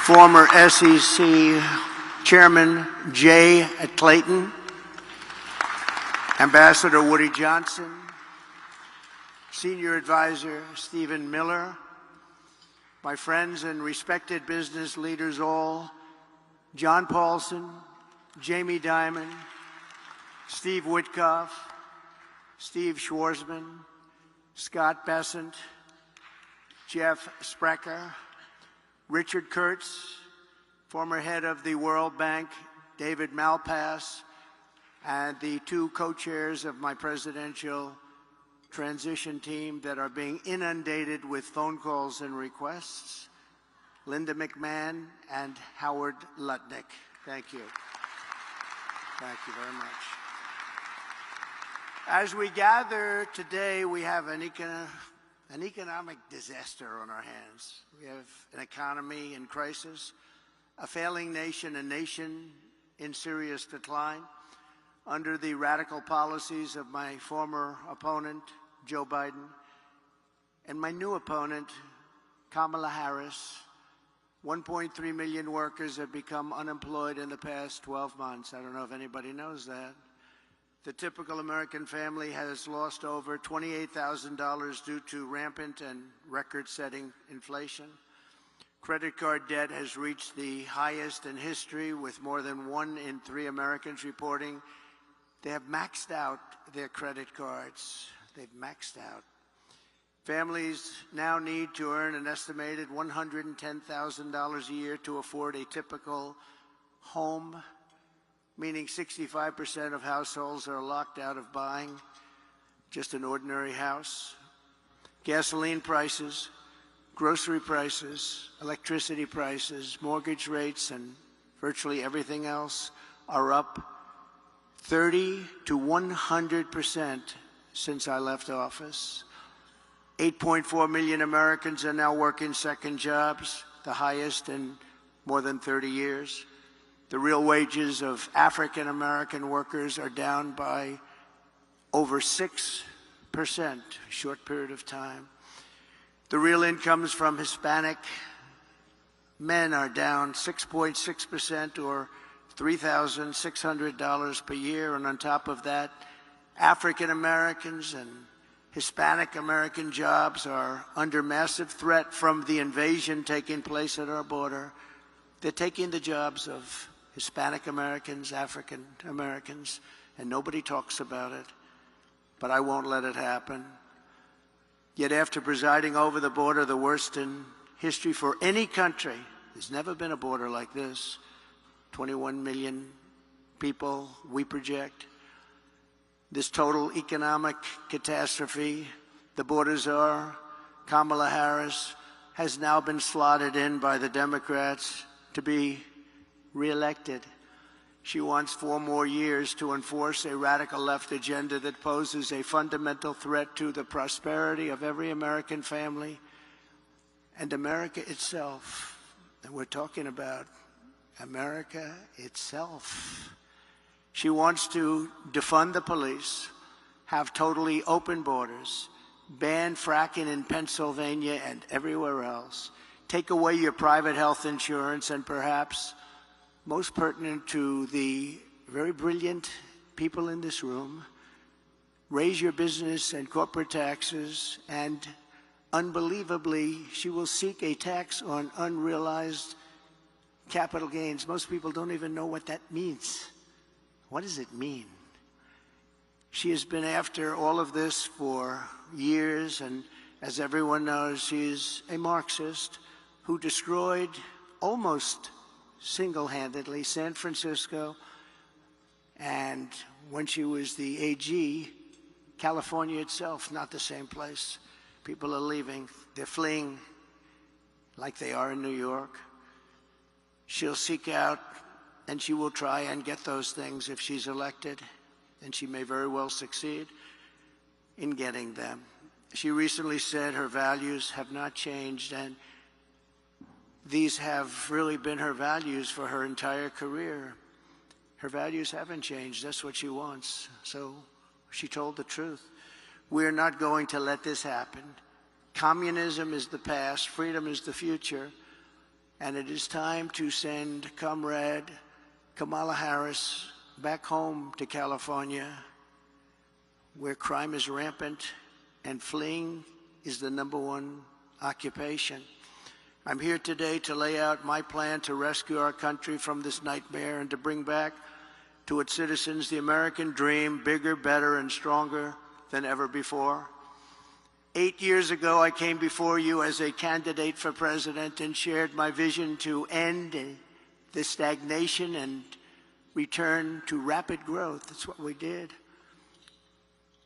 former SEC Chairman Jay Clayton, Ambassador Woody Johnson, Senior Advisor Stephen Miller, my friends and respected business leaders all, John Paulson, Jamie Dimon, Steve Witkoff, Steve Schwarzman, Scott Bessent, Jeff Sprecher, Richard Kurtz, former head of the World Bank, David Malpass, and the two co-chairs of my presidential transition team that are being inundated with phone calls and requests, Linda McMahon and Howard Lutnick. Thank you. Thank you very much. As we gather today, we have an economic disaster on our hands. We have an economy in crisis, a failing nation, a nation in serious decline under the radical policies of my former opponent, Joe Biden, and my new opponent, Kamala Harris. 1.3 million workers have become unemployed in the past 12 months. I don't know if anybody knows that. The typical American family has lost over $28,000 due to rampant and record-setting inflation. Credit card debt has reached the highest in history, with more than 1 in 3 Americans reporting they have maxed out their credit cards. They've maxed out. Families now need to earn an estimated $110,000 a year to afford a typical home, meaning 65% of households are locked out of buying just an ordinary house. Gasoline prices, grocery prices, electricity prices, mortgage rates, and virtually everything else are up 30 to 100% since I left office. 8.4 million Americans are now working second jobs, the highest in more than 30 years. The real wages of African American workers are down by over 6%, a short period of time. The real incomes from Hispanic men are down 6.6%, or $3,600 per year. And on top of that, African Americans and Hispanic American jobs are under massive threat from the invasion taking place at our border. They're taking the jobs of Hispanic Americans, African Americans, and nobody talks about it. But I won't let it happen. Yet after presiding over the border, the worst in history for any country, there's never been a border like this. 21 million people, we project. This total economic catastrophe, the border czar, Kamala Harris, has now been slotted in by the Democrats to be reelected. She wants 4 more years to enforce a radical left agenda that poses a fundamental threat to the prosperity of every American family and America itself. And we're talking about America itself. She wants to defund the police, have totally open borders, ban fracking in Pennsylvania and everywhere else, take away your private health insurance, and perhaps most pertinent to the very brilliant people in this room, raise your business and corporate taxes, and unbelievably, she will seek a tax on unrealized capital gains. Most people don't even know what that means. What does it mean? She has been after all of this for years, and as everyone knows, she's a Marxist who destroyed almost single-handedly San Francisco, and when she was the AG, California itself, not the same place. People are leaving. They're fleeing like they are in New York. She'll seek out and she will try and get those things if she's elected, and she may very well succeed in getting them. She recently said her values have not changed, and these have really been her values for her entire career. Her values haven't changed. That's what she wants. So she told the truth. We're not going to let this happen. Communism is the past. Freedom is the future. And it is time to send Comrade Kamala Harris back home to California, where crime is rampant and fleeing is the #1 occupation. I'm here today to lay out my plan to rescue our country from this nightmare and to bring back to its citizens the American dream, bigger, better, and stronger than ever before. 8 years ago, I came before you as a candidate for president and shared my vision to end the stagnation and return to rapid growth. That's what we did.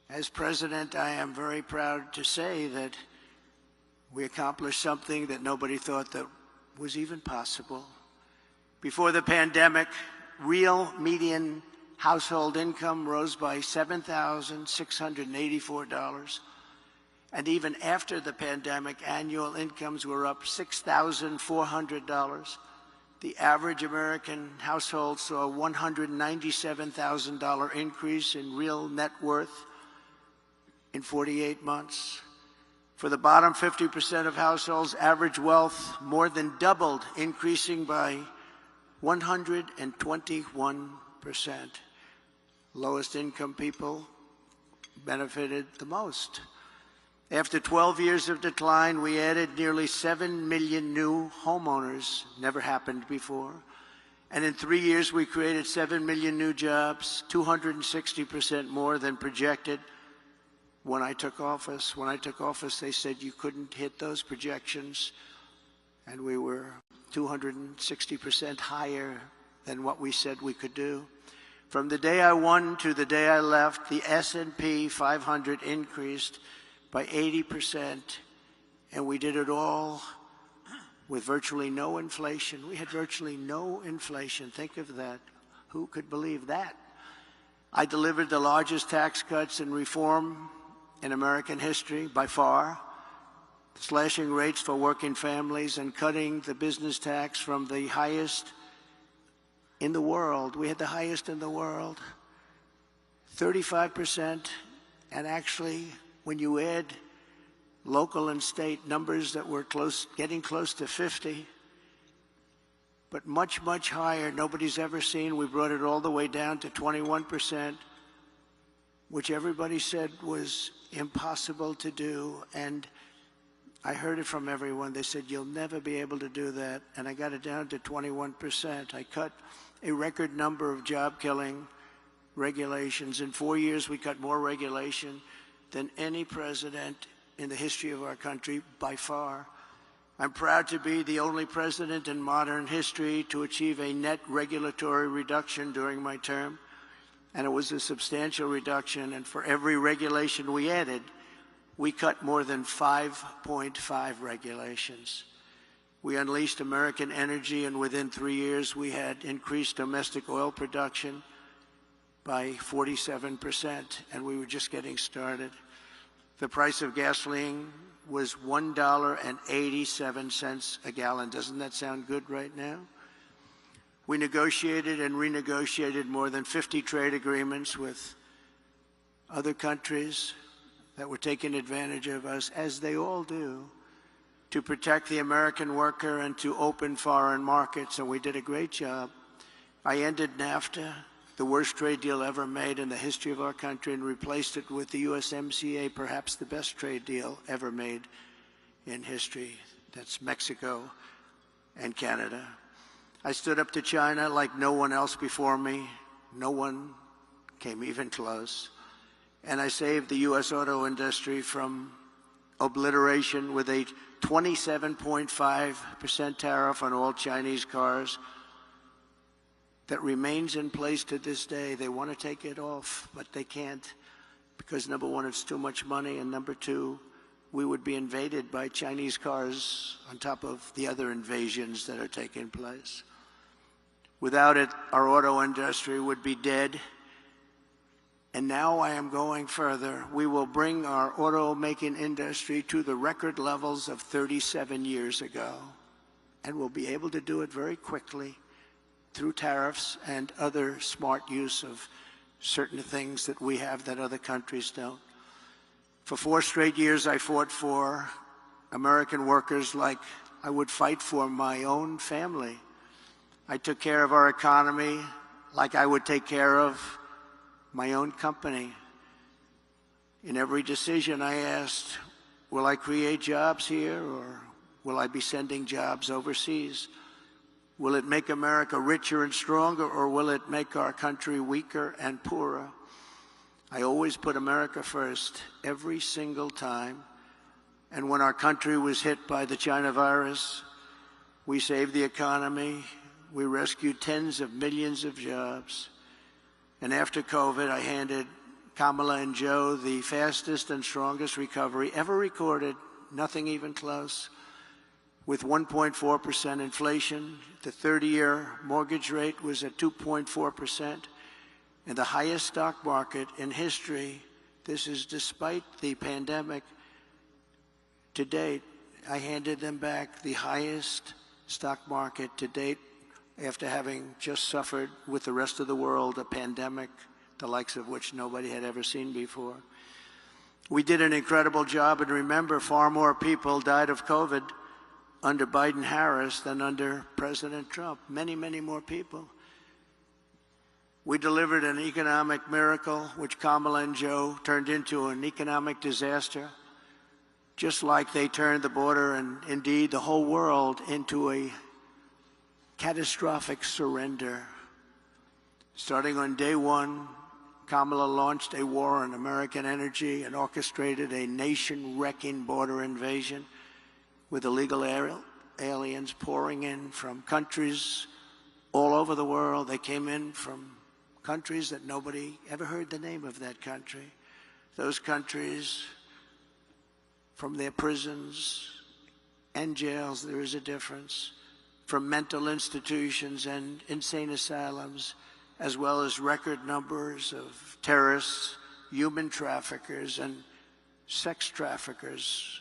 As president, I am very proud to say that we accomplished something that nobody thought that was even possible. Before the pandemic, real median household income rose by $7,684. And even after the pandemic, annual incomes were up $6,400. The average American household saw a $197,000 increase in real net worth in 48 months. For the bottom 50% of households, average wealth more than doubled, increasing by 121%. Lowest income people benefited the most. After 12 years of decline, we added nearly 7 million new homeowners. Never happened before. And in 3 years, we created 7 million new jobs, 260% more than projected when I took office. When I took office, they said you couldn't hit those projections, and we were 260% higher than what we said we could do. From the day I won to the day I left, the S&P 500 increased by 80%, and we did it all with virtually no inflation. We had virtually no inflation. Think of that. Who could believe that? I delivered the largest tax cuts and reform in American history by far, slashing rates for working families and cutting the business tax from the highest in the world. We had the highest in the world, 35%, and actually, when you add local and state numbers that were getting close to 50, but much, much higher, nobody's ever seen. We brought it all the way down to 21%, which everybody said was impossible to do. And I heard it from everyone. They said, you'll never be able to do that. And I got it down to 21%. I cut a record number of job-killing regulations. In 4 years, we cut more regulation than any president in the history of our country, by far. I'm proud to be the only president in modern history to achieve a net regulatory reduction during my term, and it was a substantial reduction, and for every regulation we added, we cut more than 5.5 regulations. We unleashed American energy, and within 3 years, we had increased domestic oil production by 47%, and we were just getting started. The price of gasoline was $1.87 a gallon. Doesn't that sound good right now? We negotiated and renegotiated more than 50 trade agreements with other countries that were taking advantage of us, as they all do, to protect the American worker and to open foreign markets, and we did a great job. I ended NAFTA, the worst trade deal ever made in the history of our country, and replaced it with the USMCA, perhaps the best trade deal ever made in history. That's Mexico and Canada. I stood up to China like no one else before me. No one came even close. And I saved the U.S. auto industry from obliteration with a 27.5% tariff on all Chinese cars that remains in place to this day. They want to take it off, but they can't, because number one, it's too much money, and number two, we would be invaded by Chinese cars on top of the other invasions that are taking place. Without it, our auto industry would be dead. And now I am going further. We will bring our auto-making industry to the record levels of 37 years ago, and we'll be able to do it very quickly through tariffs and other smart use of certain things that we have that other countries don't. For 4 straight years, I fought for American workers like I would fight for my own family. I took care of our economy like I would take care of my own company. In every decision I asked, will I create jobs here or will I be sending jobs overseas? Will it make America richer and stronger, or will it make our country weaker and poorer? I always put America first, every single time. And when our country was hit by the China virus, we saved the economy. We rescued tens of millions of jobs. And after COVID, I handed Kamala and Joe the fastest and strongest recovery ever recorded, nothing even close. With 1.4% inflation, the 30-year mortgage rate was at 2.4%, and the highest stock market in history. This is despite the pandemic. To date, I handed them back the highest stock market to date after having just suffered with the rest of the world a pandemic, the likes of which nobody had ever seen before. We did an incredible job, and remember, far more people died of COVID under Biden-Harris than under President Trump. Many, many more people. We delivered an economic miracle, which Kamala and Joe turned into an economic disaster, just like they turned the border and indeed the whole world into a catastrophic surrender. Starting on day one, Kamala launched a war on American energy and orchestrated a nation-wrecking border invasion with illegal aliens pouring in from countries all over the world. They came in from countries that nobody ever heard the name of that country. Those countries, from their prisons and jails, there is a difference, from mental institutions and insane asylums, as well as record numbers of terrorists, human traffickers, and sex traffickers.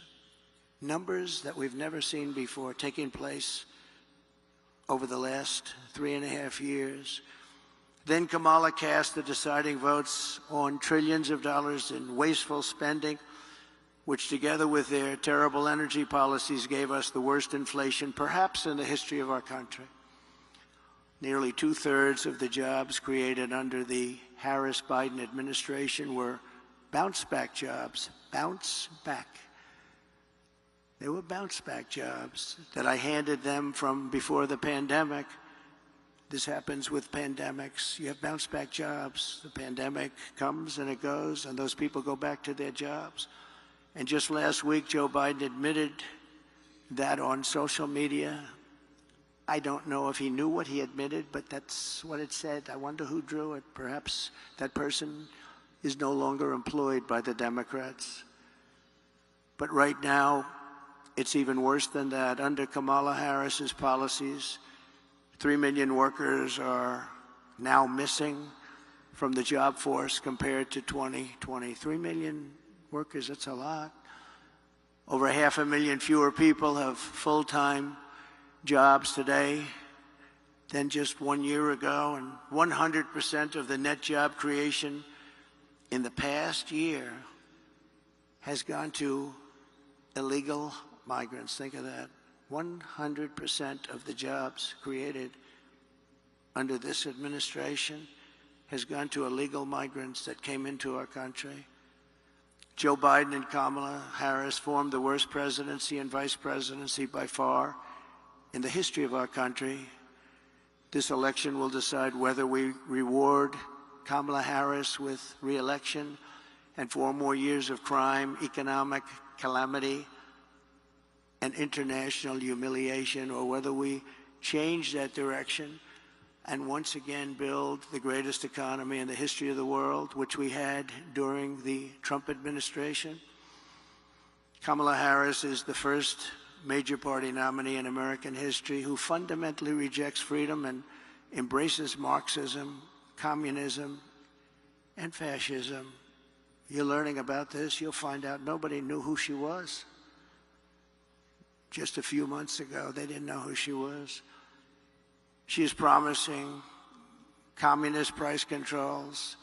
Numbers that we've never seen before taking place over the last 3.5 years. Then Kamala cast the deciding votes on trillions of dollars in wasteful spending, which together with their terrible energy policies gave us the worst inflation perhaps in the history of our country. Nearly 2/3 of the jobs created under the Harris-Biden administration were bounce-back jobs. Bounce back. They were bounce-back jobs that I handed them from before the pandemic. This happens with pandemics. You have bounce-back jobs. The pandemic comes and it goes, and those people go back to their jobs. And just last week, Joe Biden admitted that on social media. I don't know if he knew what he admitted, but that's what it said. I wonder who drew it. Perhaps that person is no longer employed by the Democrats. But right now, it's even worse than that. Under Kamala Harris's policies, 3 million workers are now missing from the job force compared to 2020. 3 million workers, that's a lot. Over 500,000 fewer people have full-time jobs today than just 1 year ago, and 100% of the net job creation in the past year has gone to illegal migrants. Think of that. 100% of the jobs created under this administration has gone to illegal migrants that came into our country. Joe Biden and Kamala Harris formed the worst presidency and vice presidency by far in the history of our country. This election will decide whether we reward Kamala Harris with re-election and 4 more years of crime, economic calamity, and international humiliation, or whether we change that direction and once again build the greatest economy in the history of the world, which we had during the Trump administration. Kamala Harris is the first major party nominee in American history who fundamentally rejects freedom and embraces Marxism, communism, and fascism. You're learning about this. You'll find out nobody knew who she was. Just a few months ago, they didn't know who she was. She is promising communist price controls,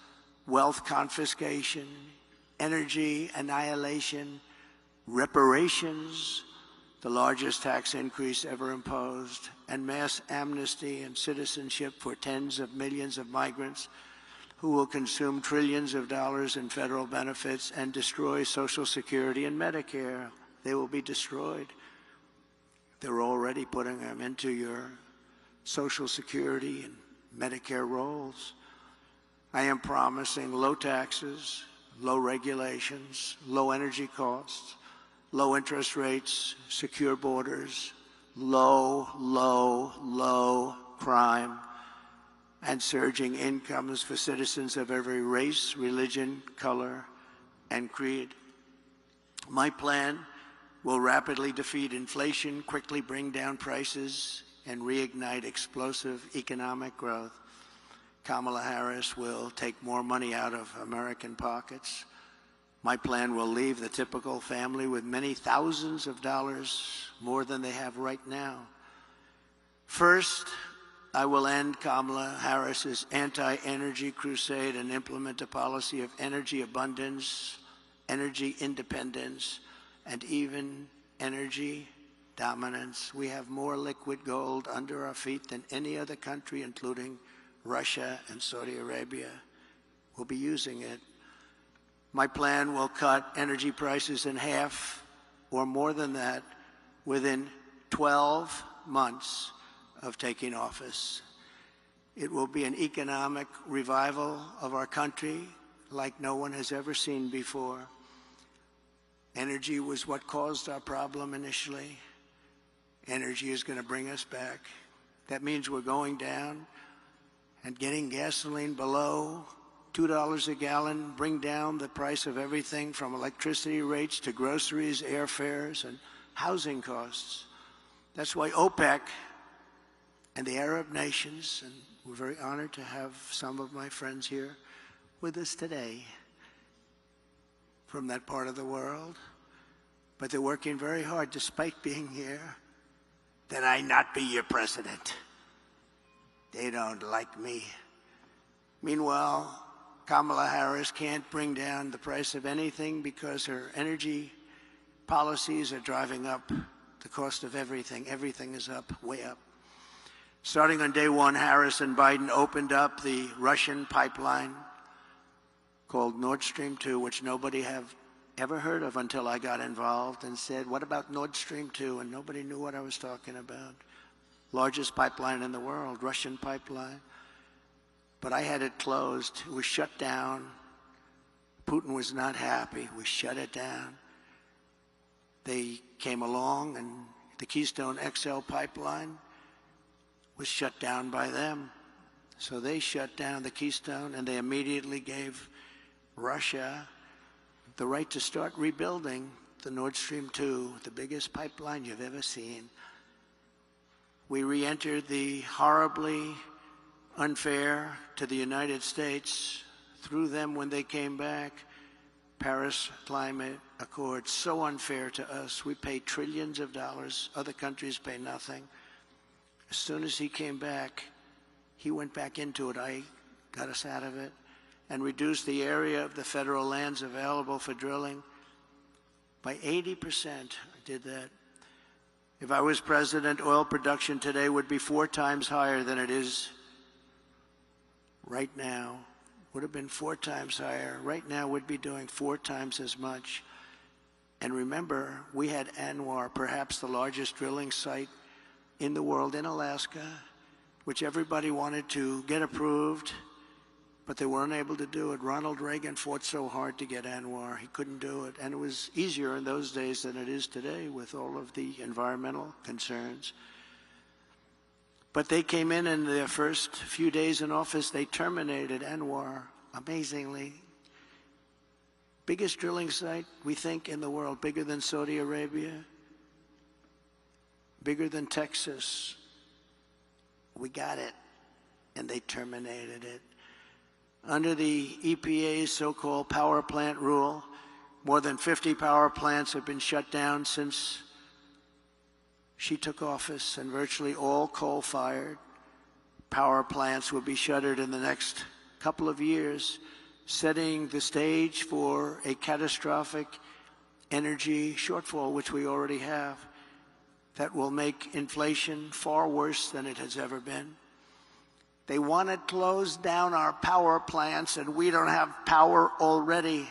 wealth confiscation, energy annihilation, reparations, the largest tax increase ever imposed, and mass amnesty and citizenship for tens of millions of migrants who will consume trillions of dollars in federal benefits and destroy Social Security and Medicare. They will be destroyed. They're already putting them into your Social Security and Medicare rolls. I am promising low taxes, low regulations, low energy costs, low interest rates, secure borders, low crime, and surging incomes for citizens of every race, religion, color, and creed. My plan will rapidly defeat inflation, quickly bring down prices, and reignite explosive economic growth. Kamala Harris will take more money out of American pockets. My plan will leave the typical family with many thousands of dollars more than they have right now. First, I will end Kamala Harris's anti-energy crusade and implement a policy of energy abundance, energy independence, and even energy dominance. We have more liquid gold under our feet than any other country, including Russia and Saudi Arabia. We'll be using it. My plan will cut energy prices in half or more than that within 12 months of taking office. It will be an economic revival of our country like no one has ever seen before. Energy was what caused our problem initially. Energy is going to bring us back. That means we're going down and getting gasoline below $2 a gallon, bring down the price of everything from electricity rates to groceries, airfares, and housing costs. That's why OPEC and the Arab nations, and we're very honored to have some of my friends here with us today from that part of the world, but they're working very hard despite being here, that I not be your president. They don't like me. Meanwhile, Kamala Harris can't bring down the price of anything because her energy policies are driving up the cost of everything. Everything is up, way up. Starting on day one, Harris and Biden opened up the Russian pipeline called Nord Stream 2, which nobody have ever heard of until I got involved and said, what about Nord Stream 2? And nobody knew what I was talking about. Largest pipeline in the world, Russian pipeline. But I had it closed. It was shut down. Putin was not happy. We shut it down. They came along, and the Keystone XL pipeline was shut down by them. So they shut down the Keystone, and they immediately gave Russia the right to start rebuilding the Nord Stream 2, the biggest pipeline you've ever seen. We re-entered the horribly unfair to the United States through them when they came back. Paris Climate Accord, so unfair to us. We pay trillions of dollars. Other countries pay nothing. As soon as he came back, he went back into it. I got us out of it and reduced the area of the federal lands available for drilling by 80%. I did that. If I was president, oil production today would be 4 times higher than it is right now. Would have been 4 times higher. Right now, we'd be doing 4 times as much. And remember, we had ANWR, perhaps the largest drilling site in the world in Alaska, which everybody wanted to get approved, but they weren't able to do it. Ronald Reagan fought so hard to get ANWR. He couldn't do it. And it was easier in those days than it is today with all of the environmental concerns. But they came in their first few days in office, they terminated ANWR, amazingly. Biggest drilling site, we think, in the world, bigger than Saudi Arabia, bigger than Texas. We got it, and they terminated it. Under the EPA's so-called power plant rule, more than 50 power plants have been shut down since she took office, and virtually all coal-fired power plants will be shuttered in the next couple of years, setting the stage for a catastrophic energy shortfall, which we already have. that will make inflation far worse than it has ever been. They want to close down our power plants, and we don't have power already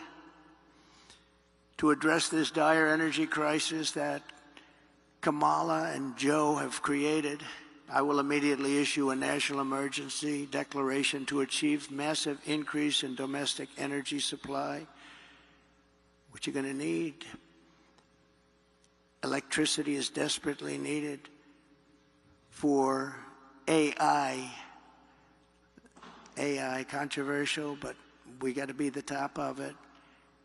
to address this dire energy crisis that Kamala and Joe have created. I will immediately issue a national emergency declaration to achieve massive increase in domestic energy supply. What you're going to need. Electricity is desperately needed for AI. AI, controversial, but we got to be the top of it.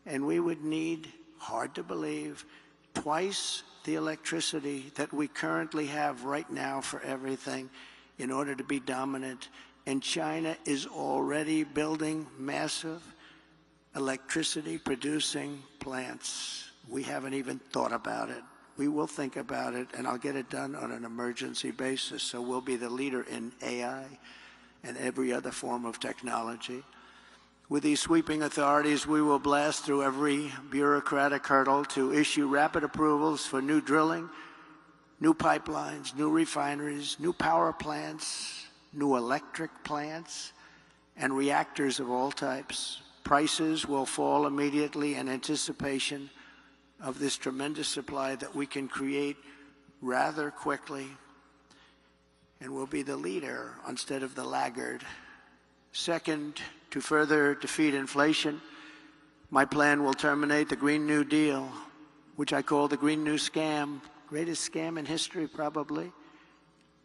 And we would need, hard to believe, twice the electricity that we currently have right now for everything in order to be dominant. And China is already building massive electricity producing plants. We haven't even thought about it. We will think about it, and I'll get it done on an emergency basis. So we'll be the leader in AI and every other form of technology. With these sweeping authorities, we will blast through every bureaucratic hurdle to issue rapid approvals for new drilling, new pipelines, new refineries, new power plants, new electric plants, and reactors of all types. Prices will fall immediately in anticipation of this tremendous supply that we can create rather quickly, and we'll be the leader instead of the laggard. Second, to further defeat inflation, my plan will terminate the Green New Deal, which I call the Green New Scam, greatest scam in history probably,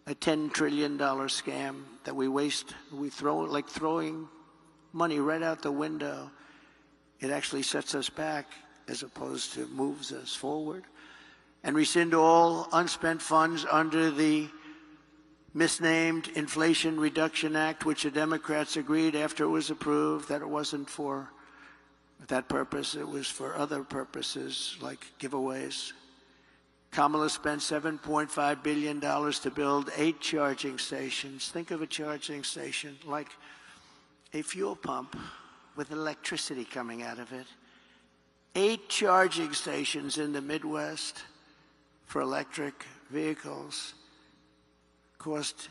a $10 trillion scam that we waste, we throw like throwing money right out the window. It actually sets us back as opposed to moves us forward. And rescind all unspent funds under the misnamed Inflation Reduction Act, which the Democrats agreed after it was approved that it wasn't for that purpose, it was for other purposes like giveaways. Kamala spent $7.5 billion to build 8 charging stations. Think of a charging station like a fuel pump with electricity coming out of it. 8 charging stations in the Midwest for electric vehicles cost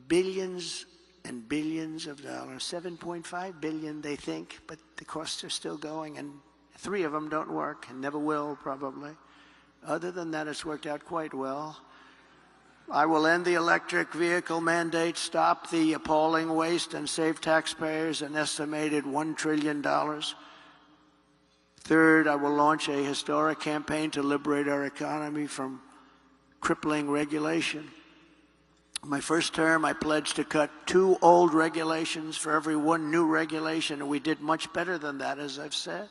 billions and billions of dollars. 7.5 billion, they think, but the costs are still going, and 3 of them don't work and never will, probably. Other than that, it's worked out quite well. I will end the electric vehicle mandate, stop the appalling waste, and save taxpayers an estimated $1 trillion. Third, I will launch a historic campaign to liberate our economy from crippling regulation. My first term, I pledged to cut 2 old regulations for every 1 new regulation, and we did much better than that, as I've said.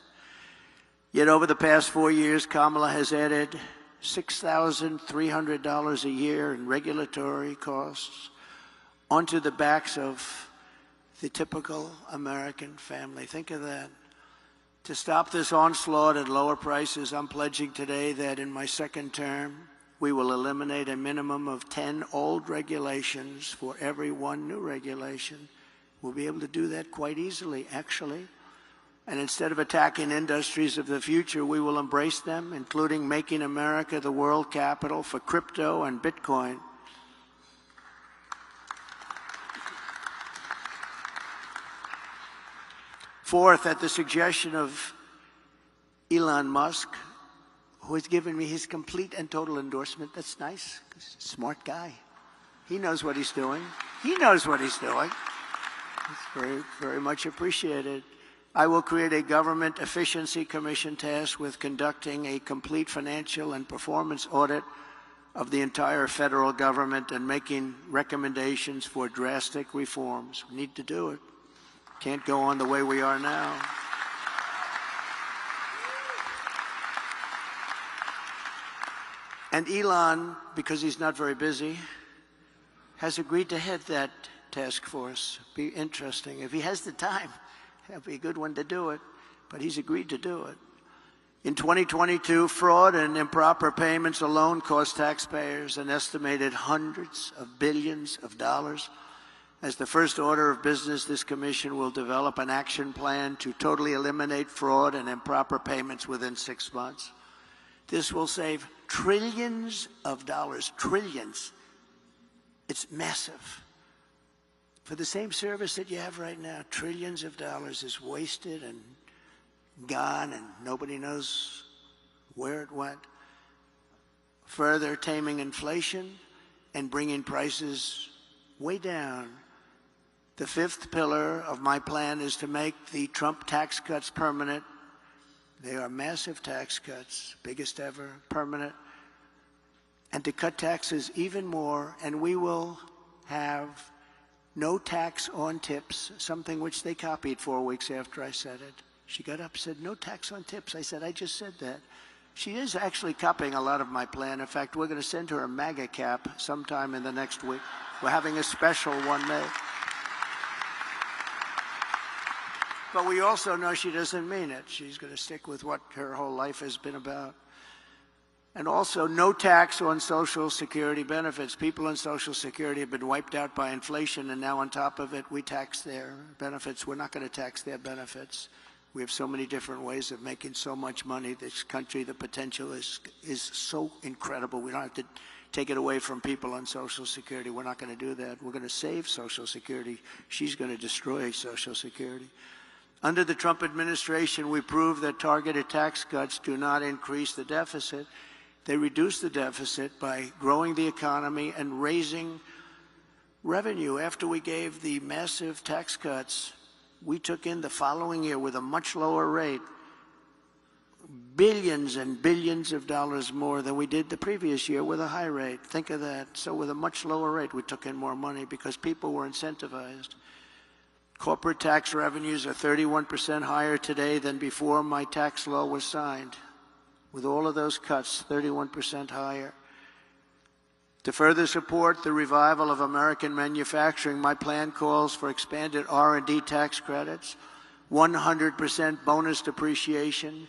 Yet over the past 4 years, Kamala has added $6,300 a year in regulatory costs onto the backs of the typical American family. Think of that. To stop this onslaught and lower prices, I'm pledging today that in my second term, we will eliminate a minimum of 10 old regulations for every 1 new regulation. We'll be able to do that quite easily, actually. And instead of attacking industries of the future, we will embrace them, including making America the world capital for crypto and Bitcoin. Fourth, at the suggestion of Elon Musk, who has given me his complete and total endorsement. That's nice, 'cause he's a smart guy. He knows what he's doing. He knows what he's doing. It's very, very much appreciated. I will create a government efficiency commission tasked with conducting a complete financial and performance audit of the entire federal government and making recommendations for drastic reforms. We need to do it. Can't go on the way we are now. And Elon, because he's not very busy, has agreed to head that task force. Be interesting. If he has the time, that'd be a good one to do it, but he's agreed to do it. In 2022, fraud and improper payments alone cost taxpayers an estimated hundreds of billions of dollars. As the first order of business, this commission will develop an action plan to totally eliminate fraud and improper payments within 6 months. This will save trillions of dollars, trillions. It's massive. For the same service that you have right now, trillions of dollars is wasted and gone, and nobody knows where it went. Further taming inflation and bringing prices way down. The fifth pillar of my plan is to make the Trump tax cuts permanent. They are massive tax cuts, biggest ever, permanent. And to cut taxes even more, and we will have no tax on tips, something which they copied 4 weeks after I said it. She got up and said, no tax on tips. I said, I just said that. She is actually copying a lot of my plan. In fact, we're going to send her a MAGA cap sometime in the next week. We're having a special one made. But we also know she doesn't mean it. She's going to stick with what her whole life has been about. And also, no tax on Social Security benefits. People in Social Security have been wiped out by inflation, and now on top of it, we tax their benefits. We're not going to tax their benefits. We have so many different ways of making so much money. This country, the potential is so incredible. We don't have to take it away from people on Social Security. We're not going to do that. We're going to save Social Security. She's going to destroy Social Security. Under the Trump administration, we proved that targeted tax cuts do not increase the deficit. They reduce the deficit by growing the economy and raising revenue. After we gave the massive tax cuts, we took in the following year with a much lower rate, billions and billions of dollars more than we did the previous year with a high rate. Think of that. So with a much lower rate, we took in more money because people were incentivized. Corporate tax revenues are 31% higher today than before my tax law was signed. With all of those cuts, 31% higher. To further support the revival of American manufacturing, my plan calls for expanded R&D tax credits, 100% bonus depreciation,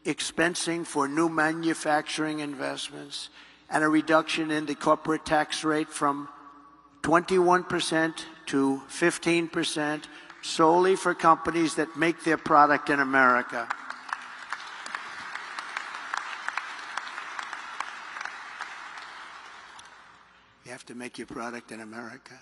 expensing for new manufacturing investments, and a reduction in the corporate tax rate from 21% to 15% solely for companies that make their product in America. You have to make your product in America.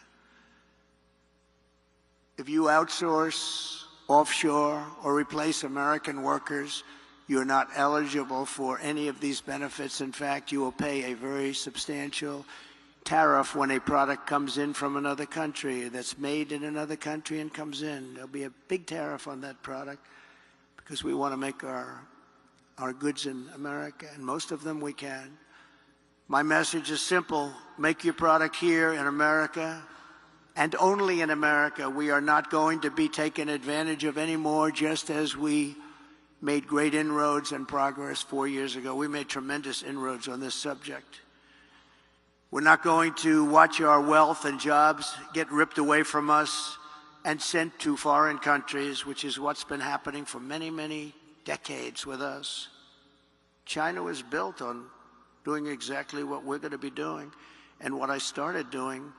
If you outsource, offshore, or replace American workers, you're not eligible for any of these benefits. In fact, you will pay a very substantial tariff when a product comes in from another country that's made in another country and comes in. There'll be a big tariff on that product because we want to make our goods in America, and most of them we can. My message is simple. Make your product here in America, and only in America. We are not going to be taken advantage of anymore, just as we made great inroads and progress 4 years ago. We made tremendous inroads on this subject. We're not going to watch our wealth and jobs get ripped away from us and sent to foreign countries, which is what's been happening for many, many decades with us. China was built on doing exactly what we're going to be doing and what I started doing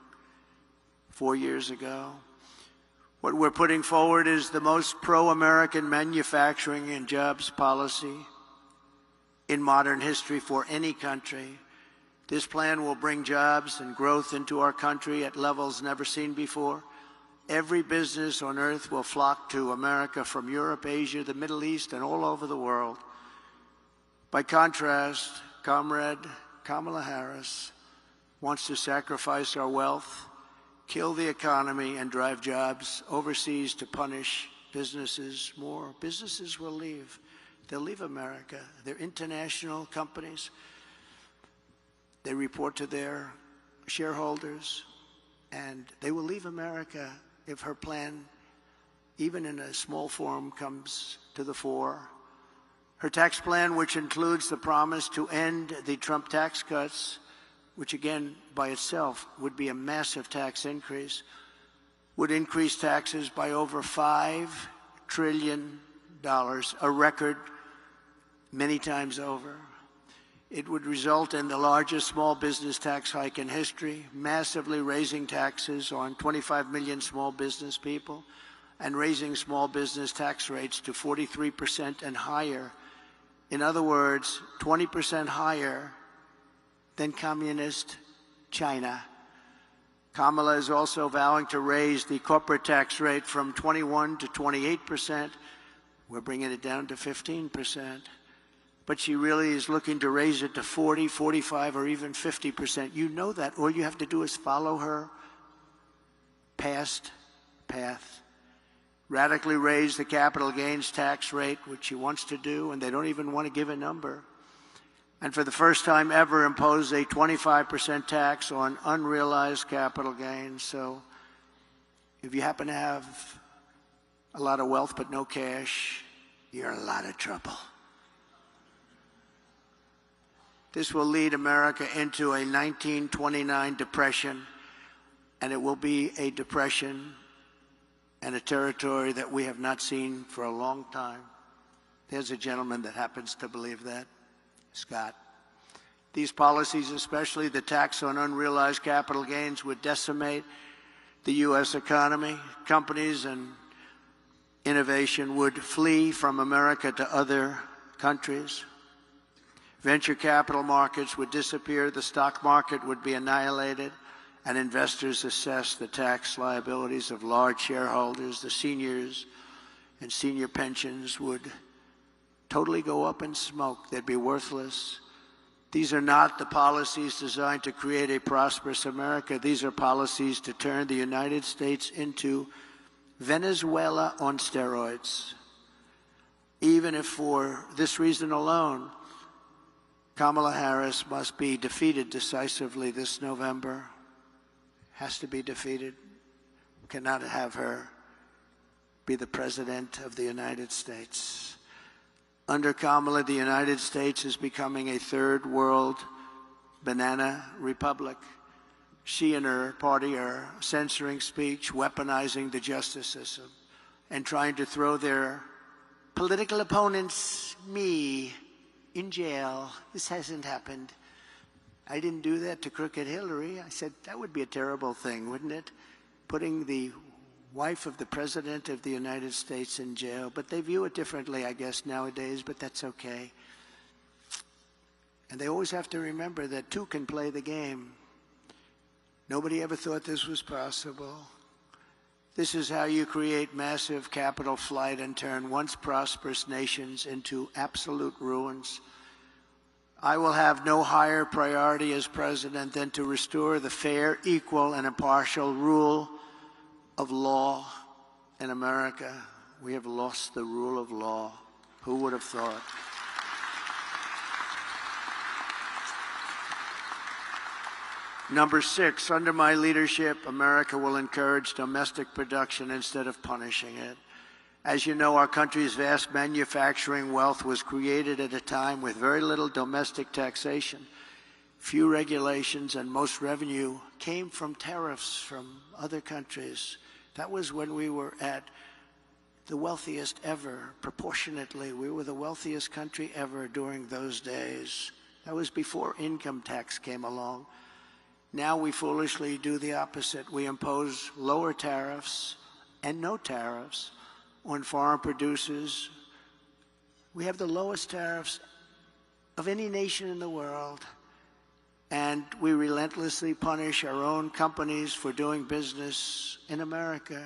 4 years ago. What we're putting forward is the most pro-American manufacturing and jobs policy in modern history for any country. This plan will bring jobs and growth into our country at levels never seen before. Every business on earth will flock to America from Europe, Asia, the Middle East, and all over the world. By contrast, Comrade Kamala Harris wants to sacrifice our wealth, kill the economy, and drive jobs overseas to punish businesses more. Businesses will leave. They'll leave America. They're international companies. They report to their shareholders, and they will leave America if her plan, even in a small form, comes to the fore. Her tax plan, which includes the promise to end the Trump tax cuts, which again by itself would be a massive tax increase, would increase taxes by over $5 trillion, a record many times over. It would result in the largest small business tax hike in history, massively raising taxes on 25 million small business people and raising small business tax rates to 43% and higher. In other words, 20% higher than communist China. Kamala is also vowing to raise the corporate tax rate from 21 to 28%. We're bringing it down to 15%. But she really is looking to raise it to 40, 45, or even 50%. You know that. All you have to do is follow her past path. Radically raise the capital gains tax rate, which she wants to do, and they don't even want to give a number. And for the first time ever, impose a 25% tax on unrealized capital gains. So if you happen to have a lot of wealth but no cash, you're in a lot of trouble. This will lead America into a 1929 depression, and it will be a depression and a territory that we have not seen for a long time. There's a gentleman that happens to believe that, Scott. These policies, especially the tax on unrealized capital gains, would decimate the U.S. economy. Companies and innovation would flee from America to other countries. Venture capital markets would disappear, the stock market would be annihilated, and investors assess the tax liabilities of large shareholders. The seniors and senior pensions would totally go up in smoke. They'd be worthless. These are not the policies designed to create a prosperous America. These are policies to turn the United States into Venezuela on steroids. Even if for this reason alone, Kamala Harris must be defeated decisively this November. Has to be defeated. We cannot have her be the President of the United States. Under Kamala, the United States is becoming a third world banana republic. She and her party are censoring speech, weaponizing the justice system, and trying to throw their political opponents, me, in jail. This hasn't happened. I didn't do that to Crooked Hillary. I said, that would be a terrible thing, wouldn't it? Putting the wife of the President of the United States in jail. But they view it differently, I guess, nowadays, but that's okay. And they always have to remember that two can play the game. Nobody ever thought this was possible. This is how you create massive capital flight and turn once prosperous nations into absolute ruins. I will have no higher priority as president than to restore the fair, equal, and impartial rule of law in America. We have lost the rule of law. Who would have thought? Number 6, under my leadership, America will encourage domestic production instead of punishing it. As you know, our country's vast manufacturing wealth was created at a time with very little domestic taxation, few regulations, and most revenue came from tariffs from other countries. That was when we were at the wealthiest ever, proportionately. We were the wealthiest country ever during those days. That was before income tax came along. Now we foolishly do the opposite. We impose lower tariffs and no tariffs on foreign producers. We have the lowest tariffs of any nation in the world, and we relentlessly punish our own companies for doing business in America.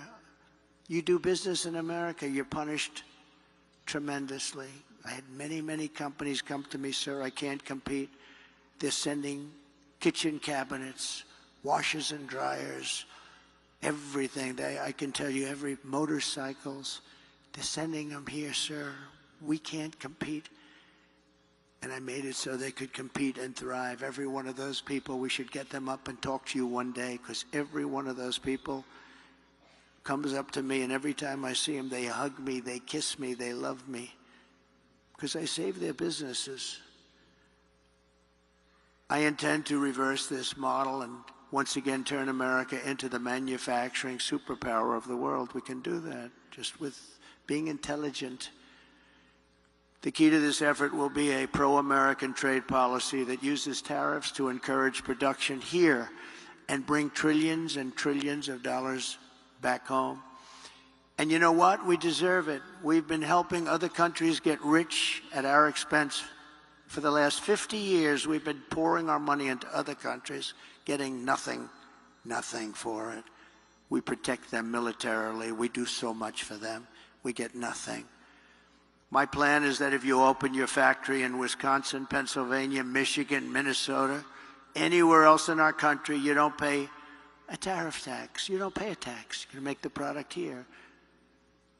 You do business in America, you're punished tremendously. I had many, many companies come to me, sir, I can't compete. They're sending kitchen cabinets, washers and dryers, everything. I can tell you, every motorcycles, they're sending them here, sir. We can't compete. And I made it so they could compete and thrive. Every one of those people, we should get them up and talk to you one day, because every one of those people comes up to me, and every time I see them, they hug me, they kiss me, they love me, because I saved their businesses. I intend to reverse this model and once again turn America into the manufacturing superpower of the world. We can do that just with being intelligent. The key to this effort will be a pro-American trade policy that uses tariffs to encourage production here and bring trillions and trillions of dollars back home. And you know what? We deserve it. We've been helping other countries get rich at our expense For the last 50 years, we've been pouring our money into other countries, getting nothing for it. We protect them militarily. We do so much for them. We get nothing. My plan is that if you open your factory in Wisconsin, Pennsylvania, Michigan, Minnesota, anywhere else in our country, you don't pay a tariff tax. You don't pay a tax. You make the product here.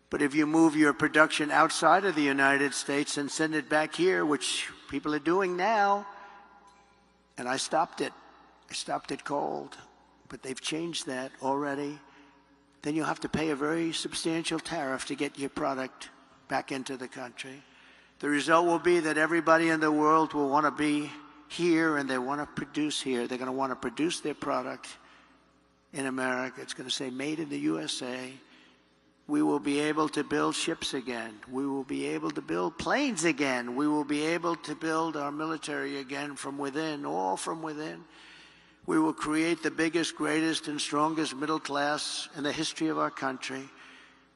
But if you move your production outside of the United States and send it back here, which people are doing now, and I stopped it. I stopped it cold. But they've changed that already. Then you'll have to pay a very substantial tariff to get your product back into the country. The result will be that everybody in the world will want to be here and they want to produce here. They're going to want to produce their product in America. It's going to say made in the USA. We will be able to build ships again. We will be able to build planes again. We will be able to build our military again from within, all from within. We will create the biggest, greatest, and strongest middle class in the history of our country.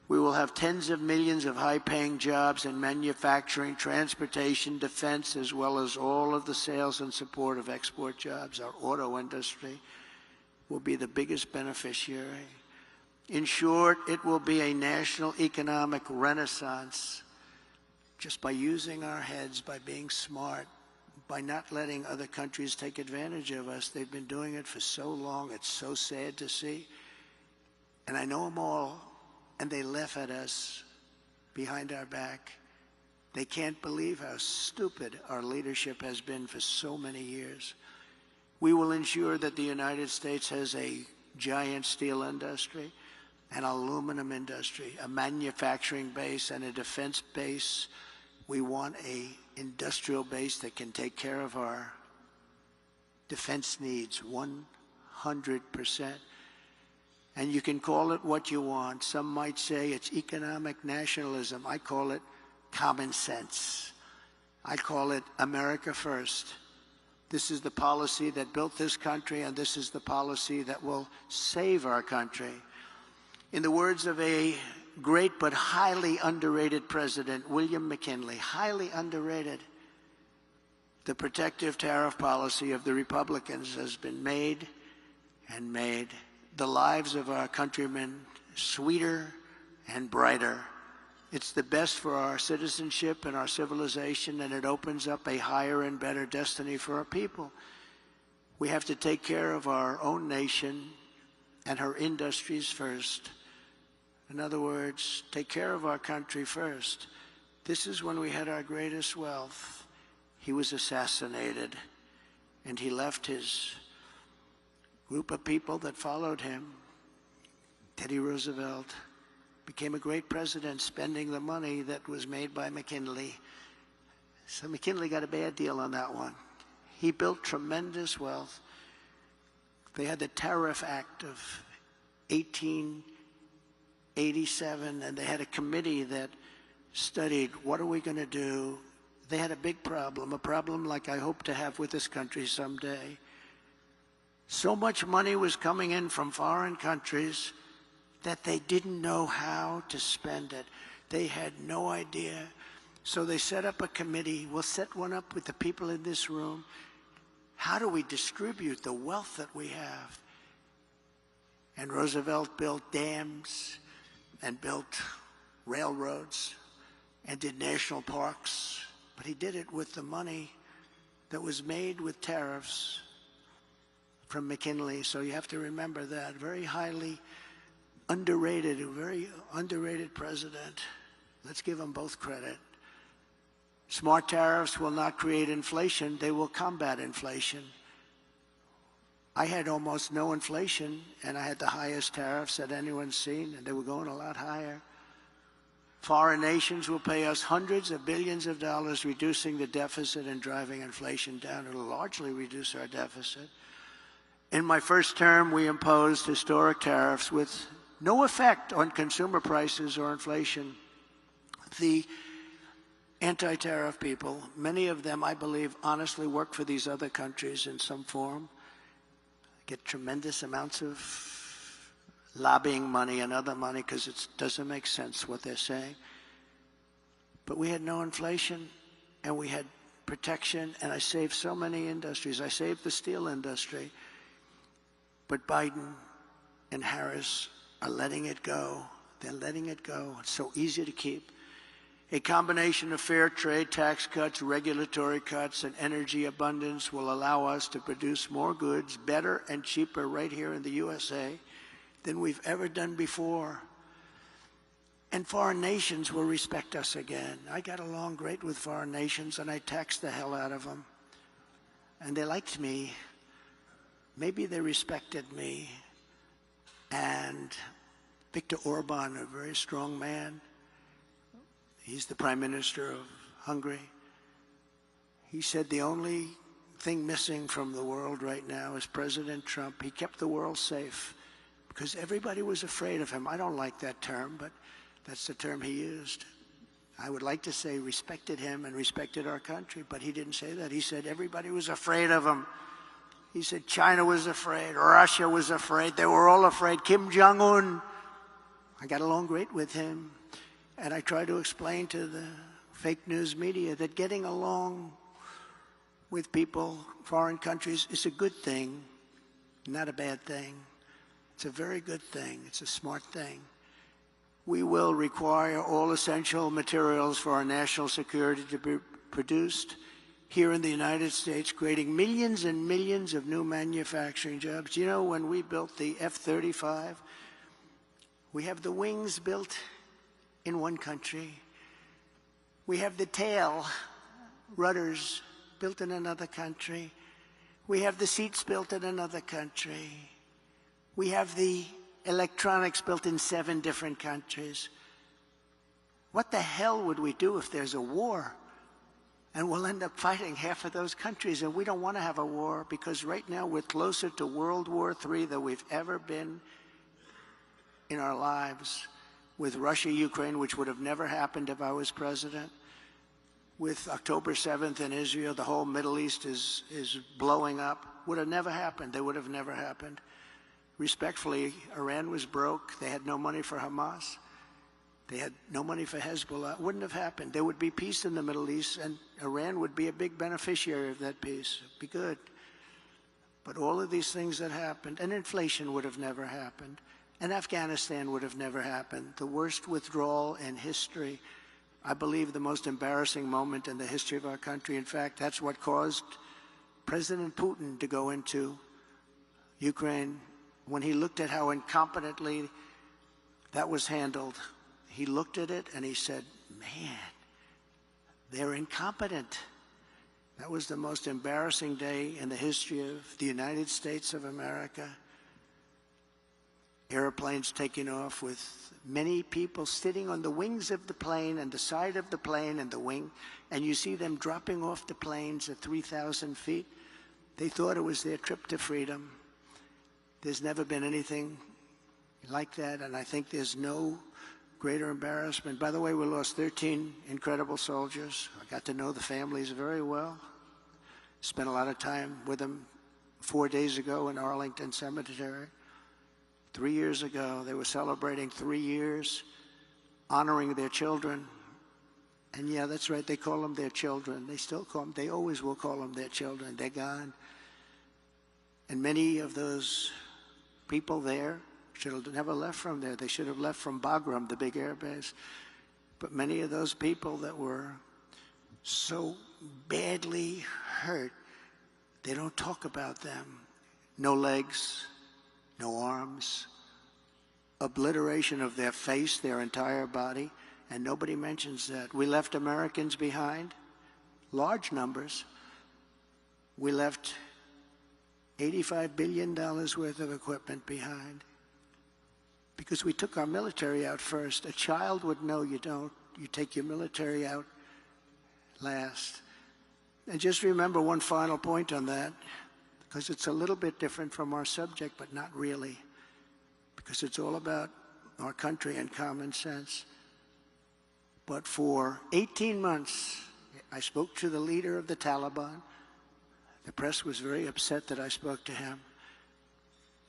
We will have tens of millions of high-paying jobs in manufacturing, transportation, defense, as well as all of the sales and support of export jobs. Our auto industry will be the biggest beneficiary. In short, it will be a national economic renaissance just by using our heads, by being smart, by not letting other countries take advantage of us. They've been doing it for so long. It's so sad to see. And I know them all, and they laugh at us behind our back. They can't believe how stupid our leadership has been for so many years. We will ensure that the United States has a giant steel industry, an aluminum industry, a manufacturing base, and a defense base. We want an industrial base that can take care of our defense needs 100%. And you can call it what you want. Some might say it's economic nationalism. I call it common sense. I call it America first. This is the policy that built this country, and this is the policy that will save our country. In the words of a great but highly underrated president, William McKinley, highly underrated, the protective tariff policy of the Republicans has been made and made the lives of our countrymen sweeter and brighter. It's the best for our citizenship and our civilization, and it opens up a higher and better destiny for our people. We have to take care of our own nation and her industries first. In other words, take care of our country first. This is when we had our greatest wealth. He was assassinated, and he left his group of people that followed him. Teddy Roosevelt became a great president, spending the money that was made by McKinley. So McKinley got a bad deal on that one. He built tremendous wealth. They had the Tariff Act of 1887, and they had a committee that studied, what are we going to do? They had a big problem, a problem like I hope to have with this country someday. So much money was coming in from foreign countries that they didn't know how to spend it. They had no idea. So they set up a committee. We'll set one up with the people in this room. How do we distribute the wealth that we have? And Roosevelt built dams and built railroads and did national parks. But he did it with the money that was made with tariffs from McKinley. So you have to remember that. Very highly underrated, a very underrated president. Let's give them both credit. Smart tariffs will not create inflation. They will combat inflation. I had almost no inflation, and I had the highest tariffs that anyone's seen, and they were going a lot higher. Foreign nations will pay us hundreds of billions of dollars, reducing the deficit and driving inflation down. It will largely reduce our deficit. In my first term, we imposed historic tariffs with no effect on consumer prices or inflation. The anti-tariff people, many of them, I believe, honestly work for these other countries in some form, get tremendous amounts of lobbying money and other money because it doesn't make sense what they're saying. But we had no inflation, and we had protection, and I saved so many industries. I saved the steel industry. But Biden and Harris are letting it go. They're letting it go. It's so easy to keep. A combination of fair trade, tax cuts, regulatory cuts, and energy abundance will allow us to produce more goods better and cheaper right here in the USA than we've ever done before. And foreign nations will respect us again. I got along great with foreign nations, and I taxed the hell out of them. And they liked me. Maybe they respected me. And Viktor Orban, a very strong man, he's the Prime Minister of Hungary. He said the only thing missing from the world right now is President Trump. He kept the world safe because everybody was afraid of him. I don't like that term, but that's the term he used. I would like to say respected him and respected our country, but he didn't say that. He said everybody was afraid of him. He said China was afraid, Russia was afraid, they were all afraid. Kim Jong-un, I got along great with him. And I try to explain to the fake news media that getting along with people, foreign countries, is a good thing, not a bad thing. It's a very good thing. It's a smart thing. We will require all essential materials for our national security to be produced here in the United States, creating millions and millions of new manufacturing jobs. You know, when we built the F-35, we have the wings built in one country. We have the tail, rudders, built in another country. We have the seats built in another country. We have the electronics built in 7 different countries. What the hell would we do if there's a war? And we'll end up fighting half of those countries, and we don't want to have a war because right now we're closer to World War III than we've ever been in our lives. With Russia, Ukraine, which would have never happened if I was president. With October 7th in Israel, the whole Middle East is blowing up. Would have never happened. They would have never happened. Respectfully, Iran was broke. They had no money for Hamas. They had no money for Hezbollah. It wouldn't have happened. There would be peace in the Middle East, and Iran would be a big beneficiary of that peace. It'd be good. But all of these things that happened, and inflation would have never happened. And Afghanistan would have never happened. The worst withdrawal in history. I believe the most embarrassing moment in the history of our country. In fact, that's what caused President Putin to go into Ukraine. When he looked at how incompetently that was handled, he looked at it and he said, man, they're incompetent. That was the most embarrassing day in the history of the United States of America. Airplanes taking off with many people sitting on the wings of the plane and the side of the plane and the wing, and you see them dropping off the planes at 3,000 feet. They thought it was their trip to freedom. There's never been anything like that, and I think there's no greater embarrassment. By the way, we lost 13 incredible soldiers. I got to know the families very well. Spent a lot of time with them 4 days ago in Arlington Cemetery. 3 years ago, they were celebrating 3 years, honoring their children. And yeah, that's right, they call them their children. They still call them, they always will call them their children. They're gone. And many of those people there should have never left from there. They should have left from Bagram, the big air base. But many of those people that were so badly hurt, they don't talk about them. No legs, no arms, obliteration of their face, their entire body, and nobody mentions that. We left Americans behind, large numbers. We left $85 billion worth of equipment behind because we took our military out first. A child would know you don't. You take your military out last. And just remember one final point on that, because it's a little bit different from our subject, but not really, because it's all about our country and common sense. But for 18 months, I spoke to the leader of the Taliban. The press was very upset that I spoke to him.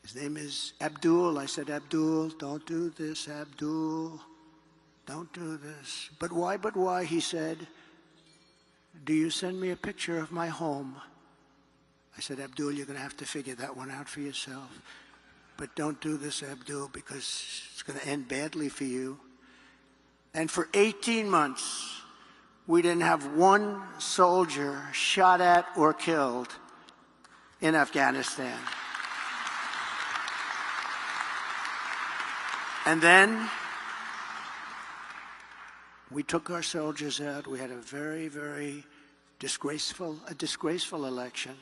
His name is Abdul. I said, Abdul, don't do this, Abdul. Don't do this. But why, he said. do you send me a picture of my home? I said, Abdul, you're going to have to figure that one out for yourself. But don't do this, Abdul, because it's going to end badly for you. And for 18 months, we didn't have one soldier shot at or killed in Afghanistan. And then we took our soldiers out. We had a very, very disgraceful election.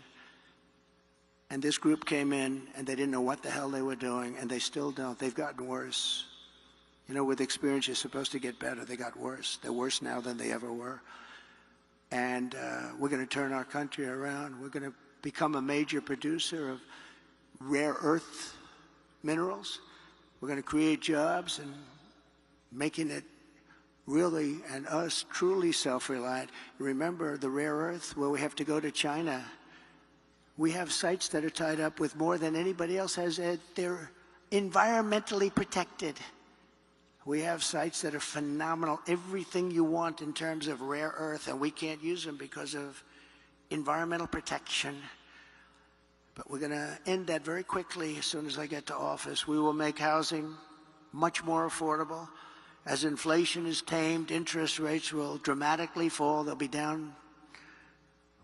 And this group came in, and they didn't know what the hell they were doing, and they still don't. They've gotten worse. You know, with experience, you're supposed to get better. They got worse. They're worse now than they ever were. And we're going to turn our country around. We're going to become a major producer of rare earth minerals. We're going to create jobs and making it really, and us, truly self-reliant. Remember the rare earth, where we have to go to China. We have sites that are tied up with more than anybody else has. They're environmentally protected. We have sites that are phenomenal, everything you want in terms of rare earth, and we can't use them because of environmental protection. But we're going to end that very quickly as soon as I get to office. We will make housing much more affordable. As inflation is tamed, interest rates will dramatically fall. They'll be down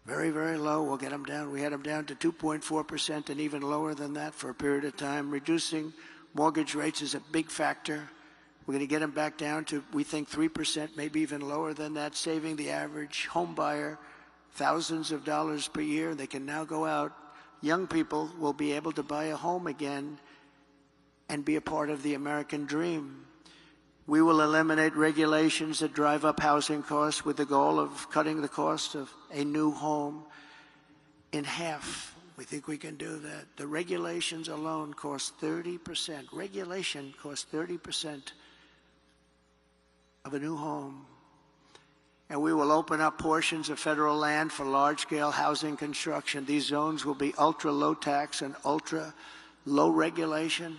very, very low. We'll get them down. We had them down to 2.4% and even lower than that for a period of time. Reducing mortgage rates is a big factor. We're going to get them back down to, we think, 3%, maybe even lower than that, saving the average home buyer thousands of dollars per year. They can now go out. Young people will be able to buy a home again and be a part of the American dream. We will eliminate regulations that drive up housing costs with the goal of cutting the cost of a new home in half. We think we can do that. The regulations alone cost 30%. Regulation costs 30% of a new home. And we will open up portions of federal land for large-scale housing construction. These zones will be ultra-low tax and ultra-low regulation.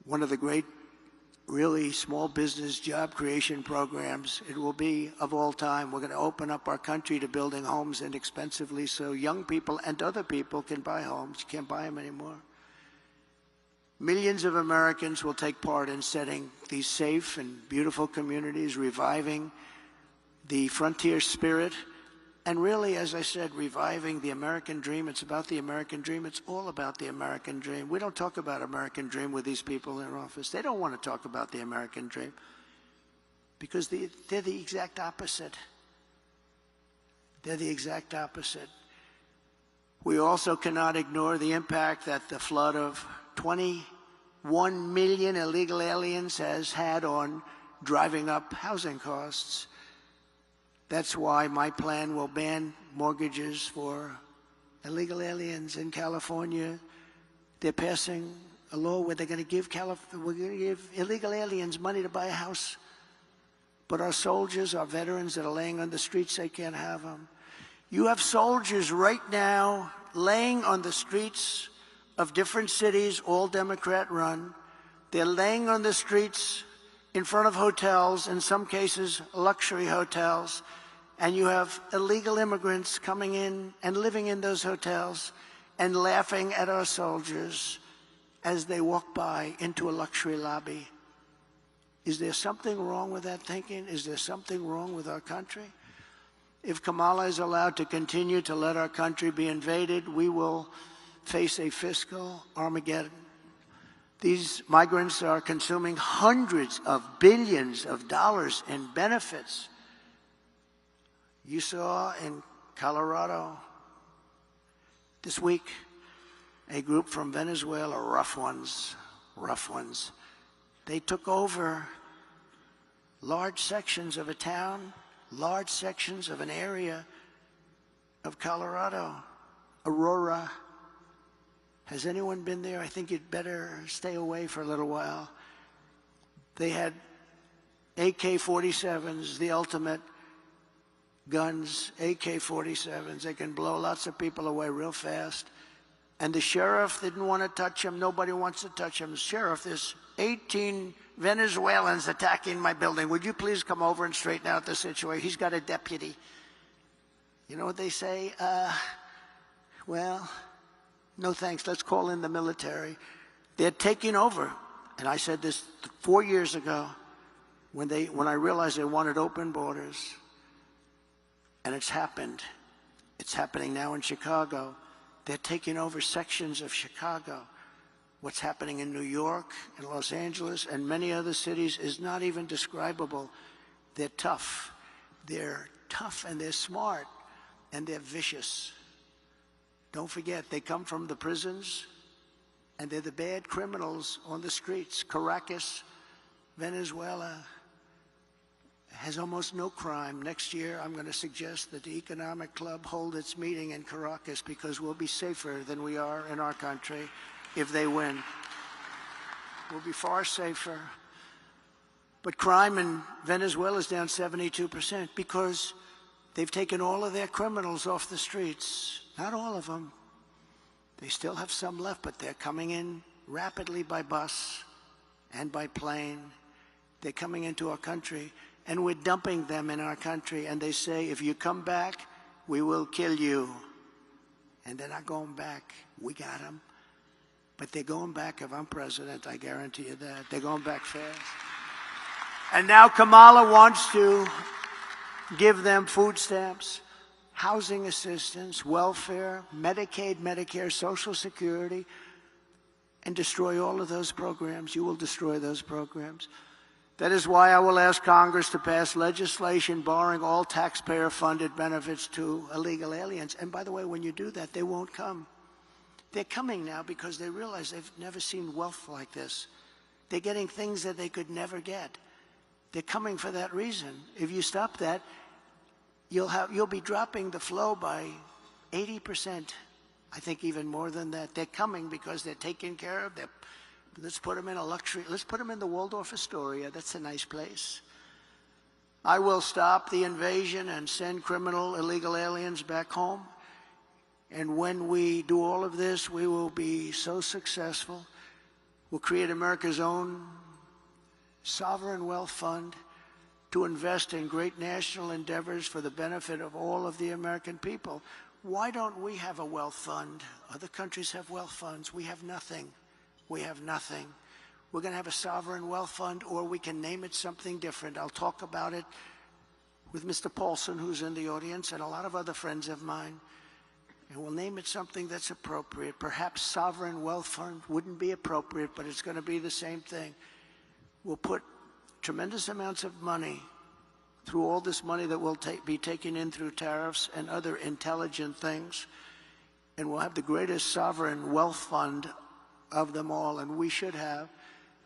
One of the great, really small business job creation programs it will be of all time. We're going to open up our country to building homes inexpensively so young people and other people can buy homes. You can't buy them anymore. Millions of Americans will take part in setting these safe and beautiful communities, reviving the frontier spirit, and really, as I said, reviving the American dream. It's about the American dream. It's all about the American dream. We don't talk about American dream with these people in office. They don't want to talk about the American dream because they're the exact opposite. They're the exact opposite. We also cannot ignore the impact that the flood of 21 million illegal aliens has had on driving up housing costs. That's why my plan will ban mortgages for illegal aliens in California. They're passing a law where they're going to give illegal aliens money to buy a house. But our soldiers, our veterans that are laying on the streets, they can't have them. You have soldiers right now laying on the streets of different cities, all Democrat-run. They're laying on the streets in front of hotels, in some cases luxury hotels, and you have illegal immigrants coming in and living in those hotels and laughing at our soldiers as they walk by into a luxury lobby. Is there something wrong with that thinking? Is there something wrong with our country? If Kamala is allowed to continue to let our country be invaded, we will face a fiscal Armageddon. These migrants are consuming hundreds of billions of dollars in benefits. You saw in Colorado this week a group from Venezuela, rough ones. They took over large sections of a town, large sections of an area of Colorado, Aurora. Has anyone been there? I think you'd better stay away for a little while. They had AK-47s, the ultimate guns, AK-47s. They can blow lots of people away real fast. And the sheriff didn't want to touch him. Nobody wants to touch him. Sheriff, there's 18 Venezuelans attacking my building. Would you please come over and straighten out the situation? He's got a deputy. You know what they say? Well, no thanks, let's call in the military. They're taking over. And I said this 4 years ago when I realized they wanted open borders. And it's happened. It's happening now in Chicago. They're taking over sections of Chicago. What's happening in New York and Los Angeles and many other cities is not even describable. They're tough. They're tough and they're smart and they're vicious. Don't forget, they come from the prisons and they're the bad criminals on the streets. Caracas, Venezuela, has almost no crime. Next year, I'm going to suggest that the Economic Club hold its meeting in Caracas because we'll be safer than we are in our country if they win. We'll be far safer. But crime in Venezuela is down 72% because they've taken all of their criminals off the streets. Not all of them. They still have some left, but they're coming in rapidly by bus and by plane. They're coming into our country. And we're dumping them in our country. And they say, if you come back, we will kill you. And they're not going back. We got them. But they're going back if I'm president. I guarantee you that. They're going back fast. And now Kamala wants to give them food stamps, housing assistance, welfare, Medicaid, Medicare, Social Security, and destroy all of those programs. You will destroy those programs. That is why I will ask Congress to pass legislation barring all taxpayer-funded benefits to illegal aliens. And by the way, when you do that, they won't come. They're coming now because they realize they've never seen wealth like this. They're getting things that they could never get. They're coming for that reason. If you stop that, you'll be dropping the flow by 80%. I think even more than that. They're coming because they're taken care of. Let's put them in a luxury. Let's put them in the Waldorf Astoria. That's a nice place. I will stop the invasion and send criminal illegal aliens back home. And when we do all of this, we will be so successful. We'll create America's own sovereign wealth fund to invest in great national endeavors for the benefit of all of the American people. Why don't we have a wealth fund? Other countries have wealth funds. We have nothing. We have nothing. We're going to have a sovereign wealth fund, or we can name it something different. I'll talk about it with Mr. Paulson, who's in the audience, and a lot of other friends of mine. And we'll name it something that's appropriate. Perhaps sovereign wealth fund wouldn't be appropriate, but it's going to be the same thing. We'll put tremendous amounts of money through all this money that will be taken in through tariffs and other intelligent things. And we'll have the greatest sovereign wealth fund of them all, and we should have.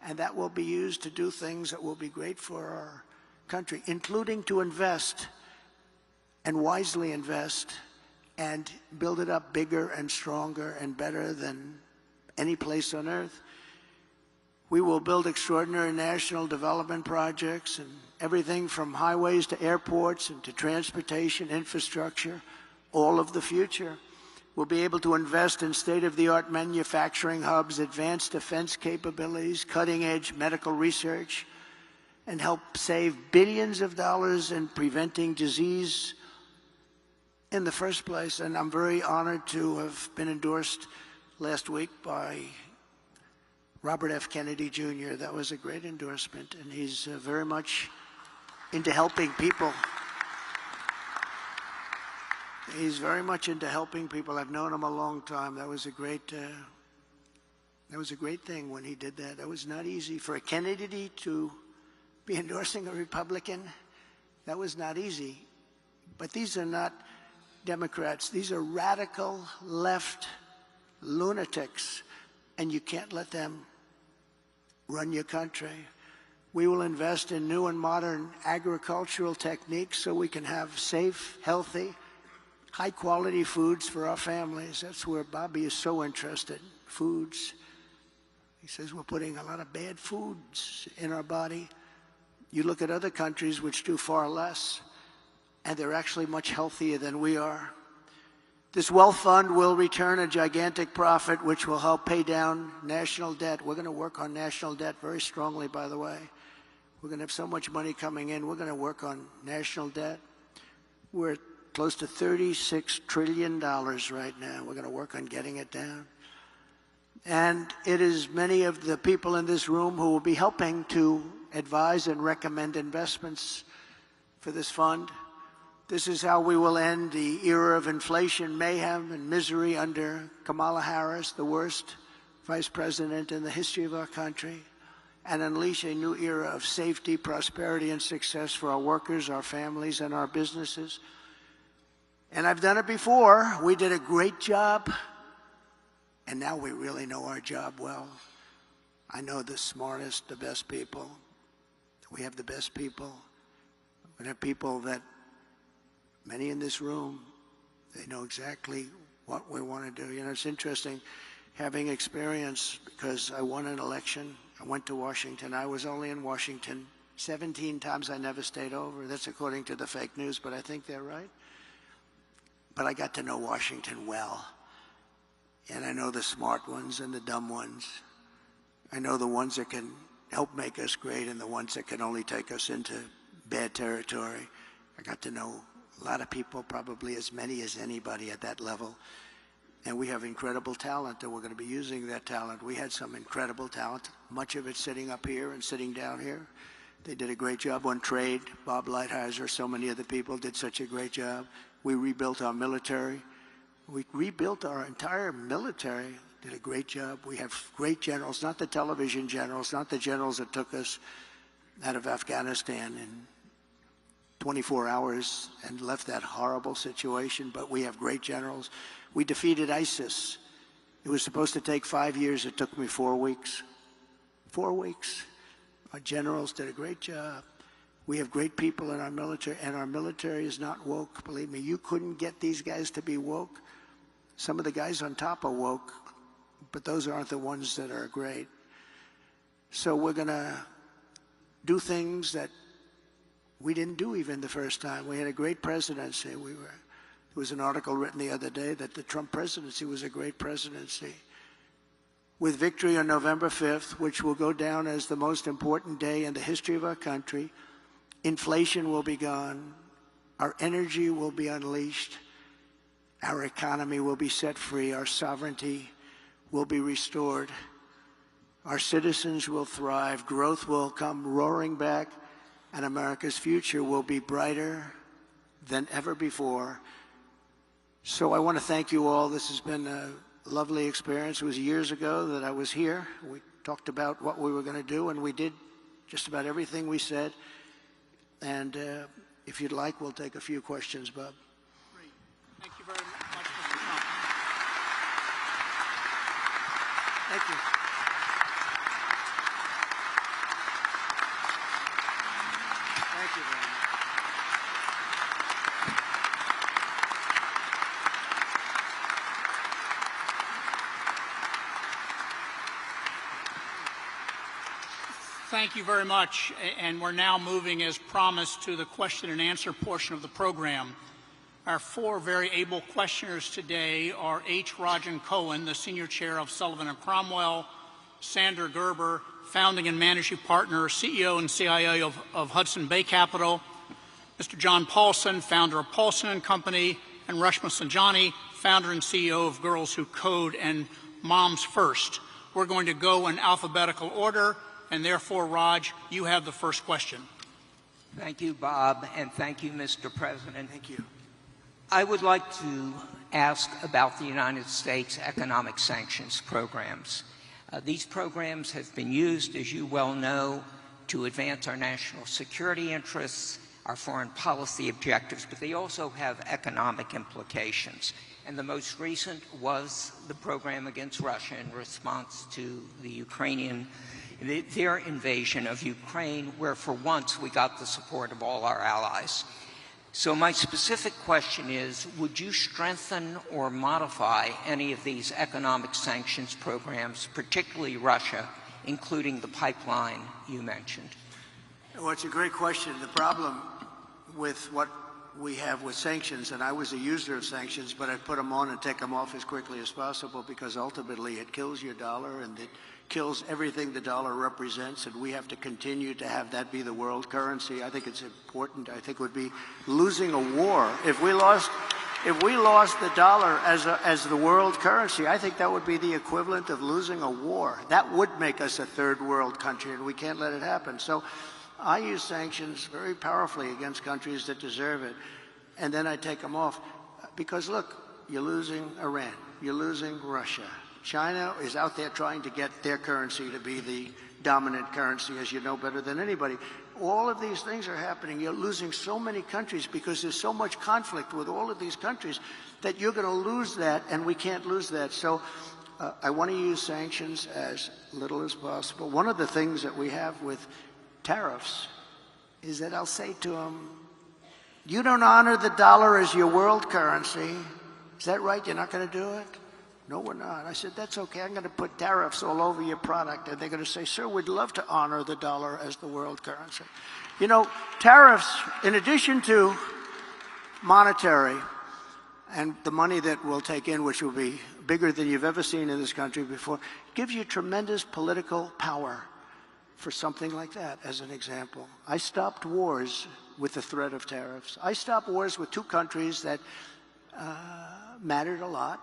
And that will be used to do things that will be great for our country, including to invest and wisely invest and build it up bigger and stronger and better than any place on earth. We will build extraordinary national development projects and everything from highways to airports and to transportation, infrastructure, all of the future. We'll be able to invest in state-of-the-art manufacturing hubs, advanced defense capabilities, cutting-edge medical research, and help save billions of dollars in preventing disease in the first place. And I'm very honored to have been endorsed last week by Robert F. Kennedy Jr. That was a great endorsement, and he's very much into helping people. He's very much into helping people. I've known him a long time. That was a great thing when he did that. That was not easy for a Kennedy to be endorsing a Republican. That was not easy. But these are not Democrats. These are radical left lunatics, and you can't let them run your country. We will invest in new and modern agricultural techniques so we can have safe, healthy, high-quality foods for our families. That's where Bobby is so interested, foods. He says we're putting a lot of bad foods in our body. You look at other countries which do far less, and they're actually much healthier than we are. This wealth fund will return a gigantic profit, which will help pay down national debt. We're going to work on national debt very strongly, by the way. We're going to have so much money coming in. We're going to work on national debt. We're close to $36 trillion right now. We're going to work on getting it down. And it is many of the people in this room who will be helping to advise and recommend investments for this fund. This is how we will end the era of inflation, mayhem, and misery under Kamala Harris, the worst vice president in the history of our country, and unleash a new era of safety, prosperity, and success for our workers, our families, and our businesses. And I've done it before. We did a great job, and now we really know our job well. I know the smartest, the best people. We have the best people. We have people that, many in this room, they know exactly what we want to do. You know, it's interesting having experience, because I won an election. I went to Washington. I was only in Washington 17 times. I never stayed over. That's according to the fake news, but I think they're right. But I got to know Washington well. And I know the smart ones and the dumb ones. I know the ones that can help make us great and the ones that can only take us into bad territory. I got to know a lot of people, probably as many as anybody at that level. And we have incredible talent, and we're going to be using that talent. We had some incredible talent, much of it sitting up here and sitting down here. They did a great job on trade. Bob Lighthizer, so many other people did such a great job. We rebuilt our military. We rebuilt our entire military, did a great job. We have great generals, not the television generals, not the generals that took us out of Afghanistan in 24 hours and left that horrible situation, but we have great generals. We defeated ISIS. It was supposed to take 5 years. It took me 4 weeks. 4 weeks. Our generals did a great job. We have great people in our military, and our military is not woke. Believe me, you couldn't get these guys to be woke. Some of the guys on top are woke, but those aren't the ones that are great. So we're going to do things that we didn't do even the first time. We had a great presidency. There was an article written the other day that the Trump presidency was a great presidency. With victory on November 5th, which will go down as the most important day in the history of our country, inflation will be gone, our energy will be unleashed, our economy will be set free, our sovereignty will be restored, our citizens will thrive, growth will come roaring back, and America's future will be brighter than ever before. So I want to thank you all. This has been a lovely experience. It was years ago that I was here. We talked about what we were going to do, and we did just about everything we said. And if you'd like, we'll take a few questions, Bob. Great. Thank you very much, Mr. Trump. Thank you. Thank you very much. Thank you very much. And we're now moving, as promised, to the question and answer portion of the program. Our four very able questioners today are H. Rajan Cohen, the Senior Chair of Sullivan & Cromwell, Sandra Gerber, Founding and Managing Partner, CEO and CIO of Hudson Bay Capital, Mr. John Paulson, founder of Paulson & Company, and Rashma Sanjani, founder and CEO of Girls Who Code and Moms First. We're going to go in alphabetical order, and therefore, Raj, you have the first question. Thank you, Bob, and thank you, Mr. President. Thank you. I would like to ask about the United States economic sanctions programs. These programs have been used, as you well know, to advance our national security interests, our foreign policy objectives, but they also have economic implications. And the most recent was the program against Russia in response to their invasion of Ukraine, where for once we got the support of all our allies. So my specific question is, would you strengthen or modify any of these economic sanctions programs, particularly Russia, including the pipeline you mentioned? Well, it's a great question. The problem with what we have with sanctions, and I was a user of sanctions, but I put them on and take them off as quickly as possible because ultimately it kills your dollar and it kills everything the dollar represents, and we have to continue to have that be the world currency. I think it's important. I think it would be losing a war. If we lost the dollar as the world currency, I think that would be the equivalent of losing a war. That would make us a third world country, and we can't let it happen. So I use sanctions very powerfully against countries that deserve it, and then I take them off. Because look, you're losing Iran, you're losing Russia. China is out there trying to get their currency to be the dominant currency, as you know better than anybody. All of these things are happening. You're losing so many countries because there's so much conflict with all of these countries that you're going to lose that, and we can't lose that. So I want to use sanctions as little as possible. One of the things that we have with tariffs is that I'll say to them, you don't honor the dollar as your world currency. Is that right? You're not going to do it? No, we're not. I said, that's okay. I'm going to put tariffs all over your product. And they're going to say, sir, we'd love to honor the dollar as the world currency. You know, tariffs, in addition to monetary and the money that we'll take in, which will be bigger than you've ever seen in this country before, gives you tremendous political power for something like that, as an example. I stopped wars with the threat of tariffs. I stopped wars with two countries that mattered a lot.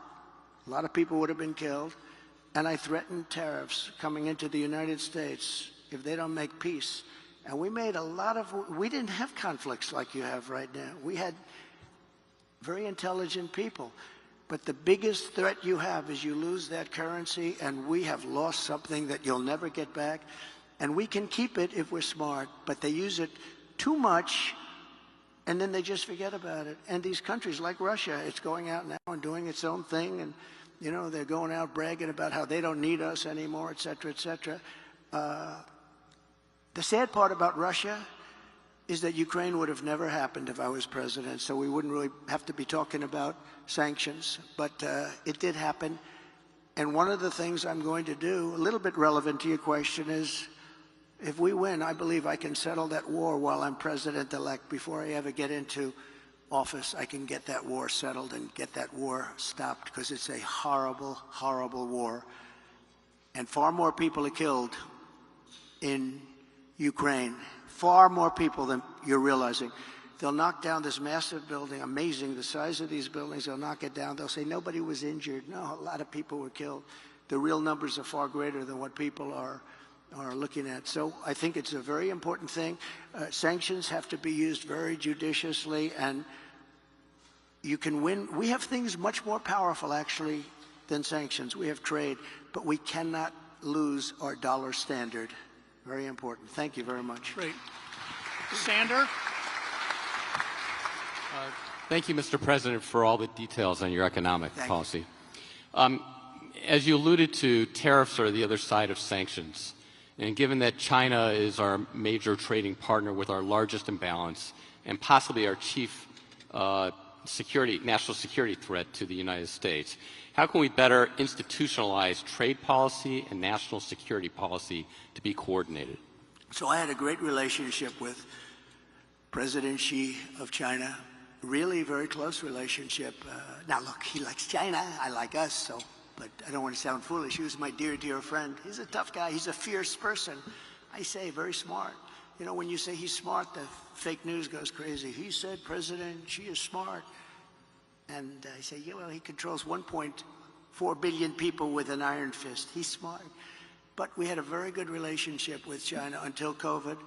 A lot of people would have been killed. And I threatened tariffs coming into the United States if they don't make peace. And we made a lot of, we didn't have conflicts like you have right now. We had very intelligent people. But the biggest threat you have is you lose that currency, and we have lost something that you'll never get back. And we can keep it if we're smart, but they use it too much, and then they just forget about it. And these countries like Russia, it's going out now and doing its own thing, and you know, they're going out bragging about how they don't need us anymore, et cetera, et cetera. The sad part about Russia is that Ukraine would have never happened if I was president, so we wouldn't really have to be talking about sanctions. But it did happen. And one of the things I'm going to do, a little bit relevant to your question, is if we win, I believe I can settle that war while I'm president-elect. Before I ever get into office, I can get that war settled and get that war stopped, because it's a horrible, horrible war. And far more people are killed in Ukraine, far more people than you're realizing. They'll knock down this massive building, amazing, the size of these buildings, they'll knock it down. They'll say nobody was injured. No, a lot of people were killed. The real numbers are far greater than what people are looking at. So I think it's a very important thing. Sanctions have to be used very judiciously, and you can win. We have things much more powerful, actually, than sanctions. We have trade, but we cannot lose our dollar standard. Very important. Thank you very much. Great. Sander? Thank you, Mr. President, for all the details on your economic policy. As you alluded to, tariffs are the other side of sanctions. And given that China is our major trading partner with our largest imbalance and possibly our chief national security threat to the United States, how can we better institutionalize trade policy and national security policy to be coordinated? So I had a great relationship with President Xi of China, really very close relationship. Now look, he likes China, I like us, so. But I don't want to sound foolish. He was my dear, dear friend. He's a tough guy. He's a fierce person. I say very smart. You know, when you say he's smart, the fake news goes crazy. He said President Xi is smart. And I say, yeah, well, he controls 1.4 billion people with an iron fist. He's smart. But we had a very good relationship with China until COVID.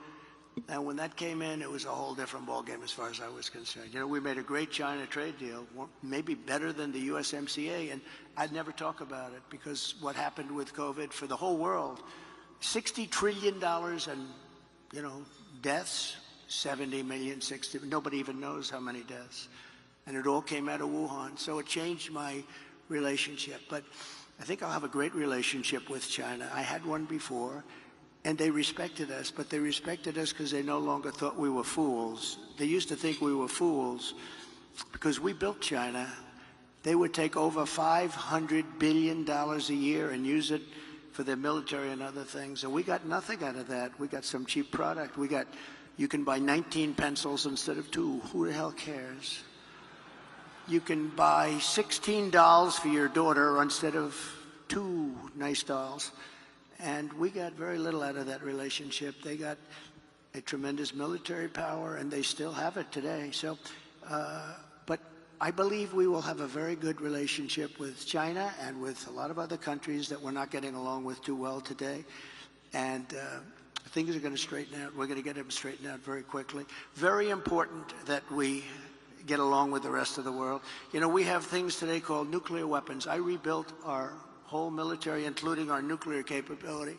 And when that came in, it was a whole different ballgame as far as I was concerned. You know, we made a great China trade deal, maybe better than the USMCA, and I'd never talk about it because what happened with COVID for the whole world, $60 trillion and, you know, deaths, 70 million, 60, nobody even knows how many deaths. And it all came out of Wuhan, so it changed my relationship. But I think I'll have a great relationship with China. I had one before. And they respected us, but they respected us because they no longer thought we were fools. They used to think we were fools because we built China. They would take over $500 billion a year and use it for their military and other things. And we got nothing out of that. We got some cheap product. We got You can buy 19 pencils instead of 2. Who the hell cares? You can buy 16 dolls for your daughter instead of 2 nice dolls. And we got very little out of that relationship. They got a tremendous military power, and they still have it today. So, but I believe we will have a very good relationship with China and with a lot of other countries that we're not getting along with too well today. And things are going to straighten out. We're going to get them straightened out very quickly. Very important that we get along with the rest of the world. You know, we have things today called nuclear weapons. I rebuilt our whole military, including our nuclear capability.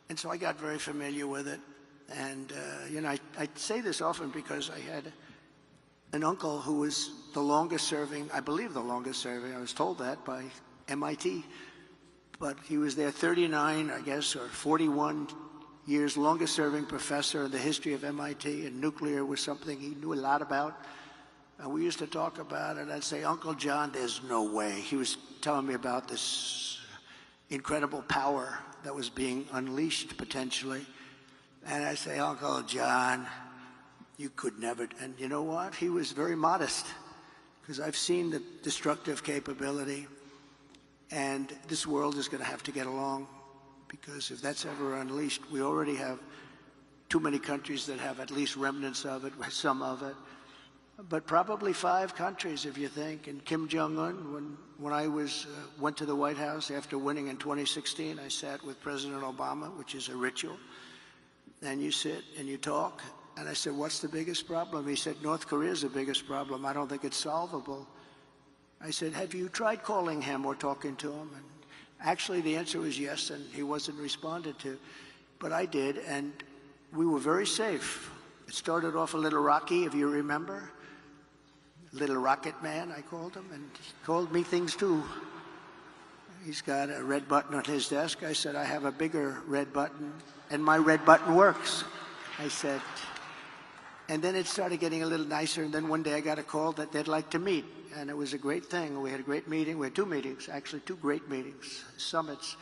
And so I got very familiar with it. And, you know, I say this often because I had an uncle who was the longest serving, I believe the longest serving, I was told that by MIT. But he was there 39, I guess, or 41 years, longest serving professor in the history of MIT, and nuclear was something he knew a lot about. And we used to talk about it. I'd say, Uncle John, there's no way. He was telling me about this incredible power that was being unleashed potentially. And I say, Uncle John, you could never. And you know what? He was very modest, because I've seen the destructive capability. And this world is going to have to get along, because if that's ever unleashed, we already have too many countries that have at least remnants of it, some of it. But probably 5 countries, if you think. And Kim Jong-un, when I went to the White House after winning in 2016, I sat with President Obama, which is a ritual. And you sit and you talk. And I said, what's the biggest problem? He said, North Korea is the biggest problem. I don't think it's solvable. I said, have you tried calling him or talking to him? And actually, the answer was yes, and he wasn't responded to. But I did, and we were very safe. It started off a little rocky, if you remember. Little Rocket Man, I called him, and he called me things too. He's got a red button on his desk. I said, I have a bigger red button, and my red button works. I said, and then it started getting a little nicer, and then one day I got a call that they'd like to meet, and it was a great thing. We had a great meeting. We had 2 meetings, actually 2 great meetings, summits,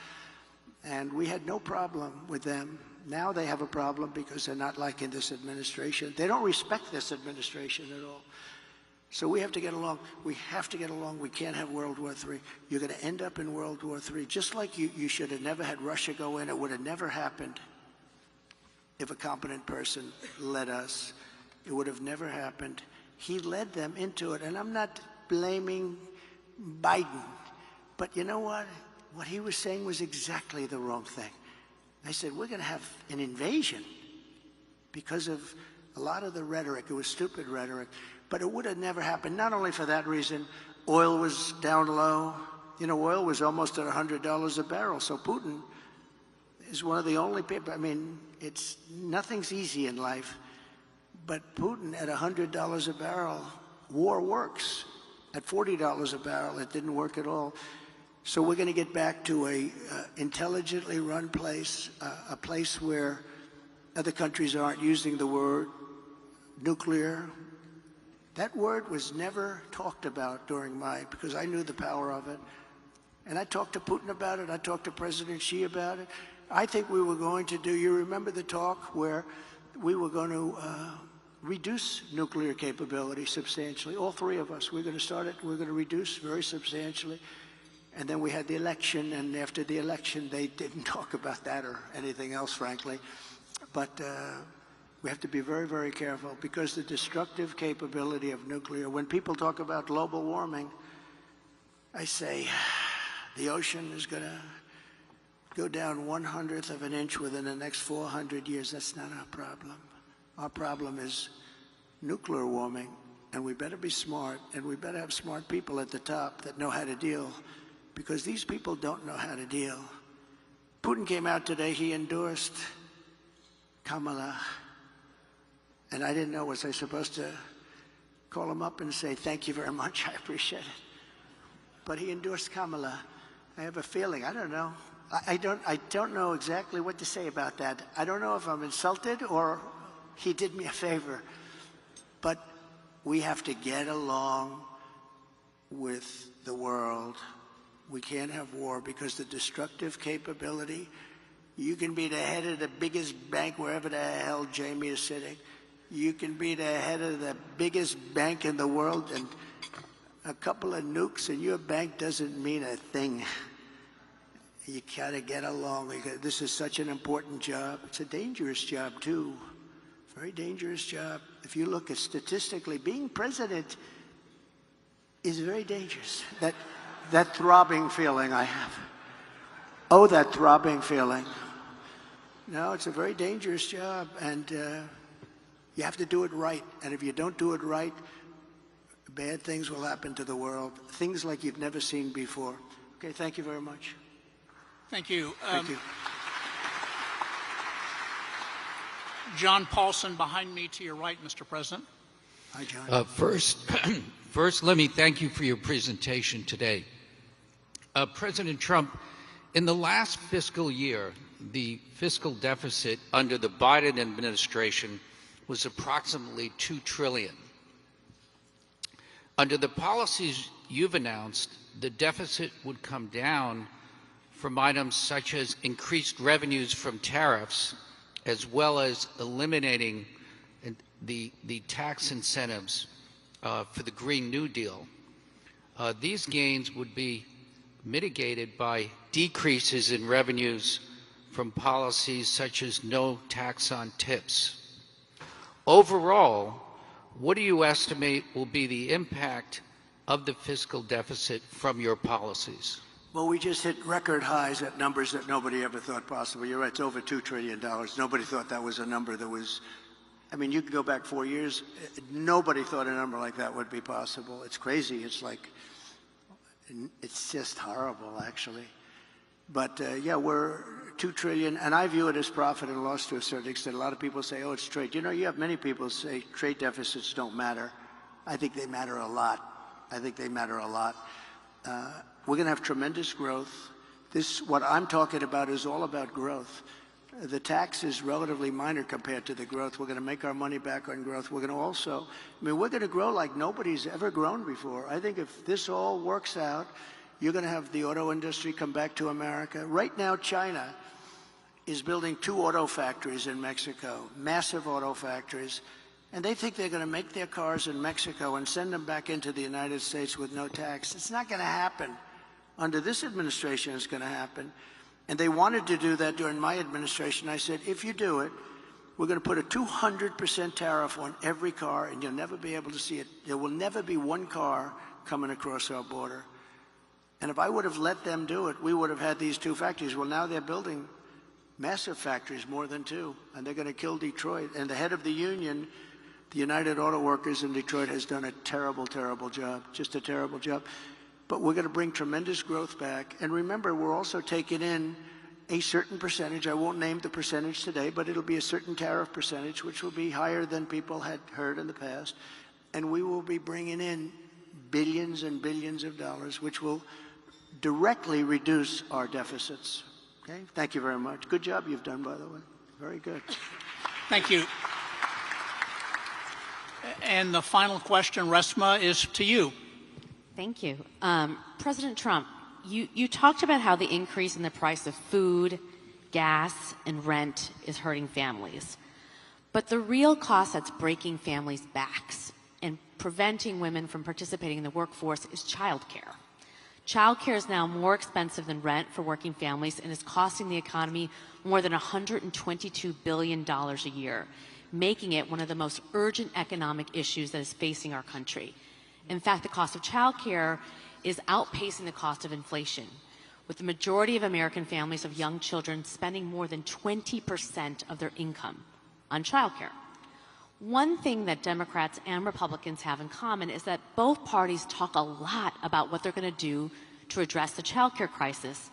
and we had no problem with them. Now they have a problem because they're not liking this administration. They don't respect this administration at all. So we have to get along. We have to get along. We can't have World War III. You're going to end up in World War III. Just like you should have never had Russia go in. It would have never happened if a competent person led us. It would have never happened. He led them into it. And I'm not blaming Biden. But you know what? What he was saying was exactly the wrong thing. I said, we're going to have an invasion because of a lot of the rhetoric. It was stupid rhetoric. But it would have never happened, not only for that reason. Oil was down low. You know, oil was almost at $100 a barrel. So Putin is one of the only people. I mean, nothing's easy in life. But Putin at $100 a barrel, war works. At $40 a barrel, it didn't work at all. So we're going to get back to a intelligently run place, a place where other countries aren't using the word nuclear. That word was never talked about because I knew the power of it. And I talked to Putin about it. I talked to President Xi about it. I think we were going to do, you remember the talk where we were going to reduce nuclear capability substantially. All 3 of us, we're going to start it. We're going to reduce very substantially. And then we had the election, and after the election, they didn't talk about that or anything else, frankly. But we have to be very, very careful, because the destructive capability of nuclear, when people talk about global warming, I say the ocean is going to go down 1/100th of an inch within the next 400 years. That's not our problem. Our problem is nuclear warming, and we better be smart, and we better have smart people at the top that know how to deal, because these people don't know how to deal. Putin came out today, he endorsed Kamala. And I didn't know, was I supposed to call him up and say, thank you very much, I appreciate it. But he endorsed Kamala. I have a feeling, I don't know. I don't know exactly what to say about that. I don't know if I'm insulted or he did me a favor. But we have to get along with the world. We can't have war, because the destructive capability, You can be the head of the biggest bank wherever the hell Jamie is sitting. You can be the head of the biggest bank in the world, and a couple of nukes in your bank doesn't mean a thing. You gotta get along. This is such an important job. It's a dangerous job, too. Very dangerous job. If you look at statistically, being president is very dangerous. That throbbing feeling I have. Oh, that throbbing feeling. No, it's a very dangerous job, and you have to do it right. And if you don't do it right, bad things will happen to the world. Things like you've never seen before. Okay, thank you very much. Thank you. Thank you. John Paulson, behind me to your right, Mr. President. Hi, John. First, let me thank you for your presentation today. President Trump, in the last fiscal year, the fiscal deficit under the Biden administration was approximately $2 trillion. Under the policies you've announced, the deficit would come down from items such as increased revenues from tariffs, as well as eliminating the tax incentives for the Green New Deal. These gains would be mitigated by decreases in revenues from policies such as no tax on tips. Overall, what do you estimate will be the impact of the fiscal deficit from your policies? Well, we just hit record highs at numbers that nobody ever thought possible. You're right, it's over $2 trillion. Nobody thought that was a number that was, I mean, you can go back 4 years, nobody thought a number like that would be possible. It's crazy, it's like, it's just horrible, actually. But yeah, we're $2 trillion, and I view it as profit and loss to a certain extent. A lot of people say, oh, it's trade. You know, you have many people say trade deficits don't matter. I think they matter a lot. I think they matter a lot. We're going to have tremendous growth. What I'm talking about is all about growth. The tax is relatively minor compared to the growth. We're going to make our money back on growth. We're going to also, we're going to grow like nobody's ever grown before. I think if this all works out, you're going to have the auto industry come back to America. Right now, China is building 2 auto factories in Mexico, massive auto factories, and they think they're going to make their cars in Mexico and send them back into the United States with no tax. It's not going to happen. Under this administration, it's going to happen. And they wanted to do that during my administration. I said, if you do it, we're going to put a 200% tariff on every car, and you'll never be able to see it. There will never be one car coming across our border. And if I would have let them do it, we would have had these 2 factories. Well, now they're building massive factories, more than 2, and they're going to kill Detroit. And the head of the union, the United Auto Workers in Detroit, has done a terrible, terrible job, just a terrible job. But we're going to bring tremendous growth back. And remember, we're also taking in a certain percentage. I won't name the percentage today, but it'll be a certain tariff percentage, which will be higher than people had heard in the past. And we will be bringing in billions and billions of dollars, which will directly reduce our deficits. Okay? Thank you very much. Good job you've done, by the way. Very good. Thank you. And the final question, Resma, is to you. Thank you. President Trump, you talked about how the increase in the price of food, gas, and rent is hurting families. But the real cost that's breaking families' backs and preventing women from participating in the workforce is childcare. Childcare is now more expensive than rent for working families and is costing the economy more than $122 billion a year, making it one of the most urgent economic issues that is facing our country. In fact, the cost of childcare is outpacing the cost of inflation, with the majority of American families of young children spending more than 20% of their income on childcare. One thing that Democrats and Republicans have in common is that both parties talk a lot about what they're going to do to address the childcare crisis,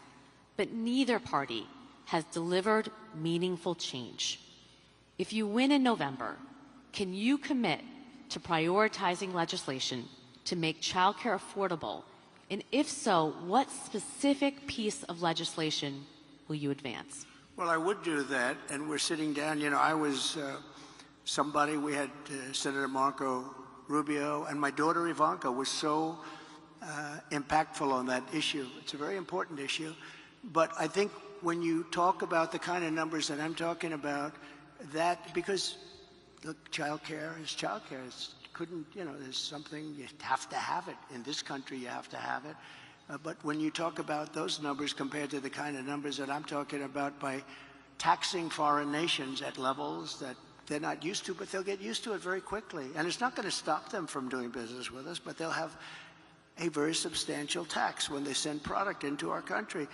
but neither party has delivered meaningful change. If you win in November, can you commit to prioritizing legislation to make childcare affordable? And if so, what specific piece of legislation will you advance? Well, I would do that, and we're sitting down. You know, I was we had Senator Marco Rubio, and my daughter Ivanka was so impactful on that issue. It's a very important issue, but I think when you talk about the kind of numbers that I'm talking about, that, because look, child care is child care. There's something, you have to have it. In this country, you have to have it. But when you talk about those numbers compared to the kind of numbers that I'm talking about by taxing foreign nations at levels that they're not used to, but they'll get used to it very quickly. And it's not going to stop them from doing business with us, but they'll have a very substantial tax when they send product into our country.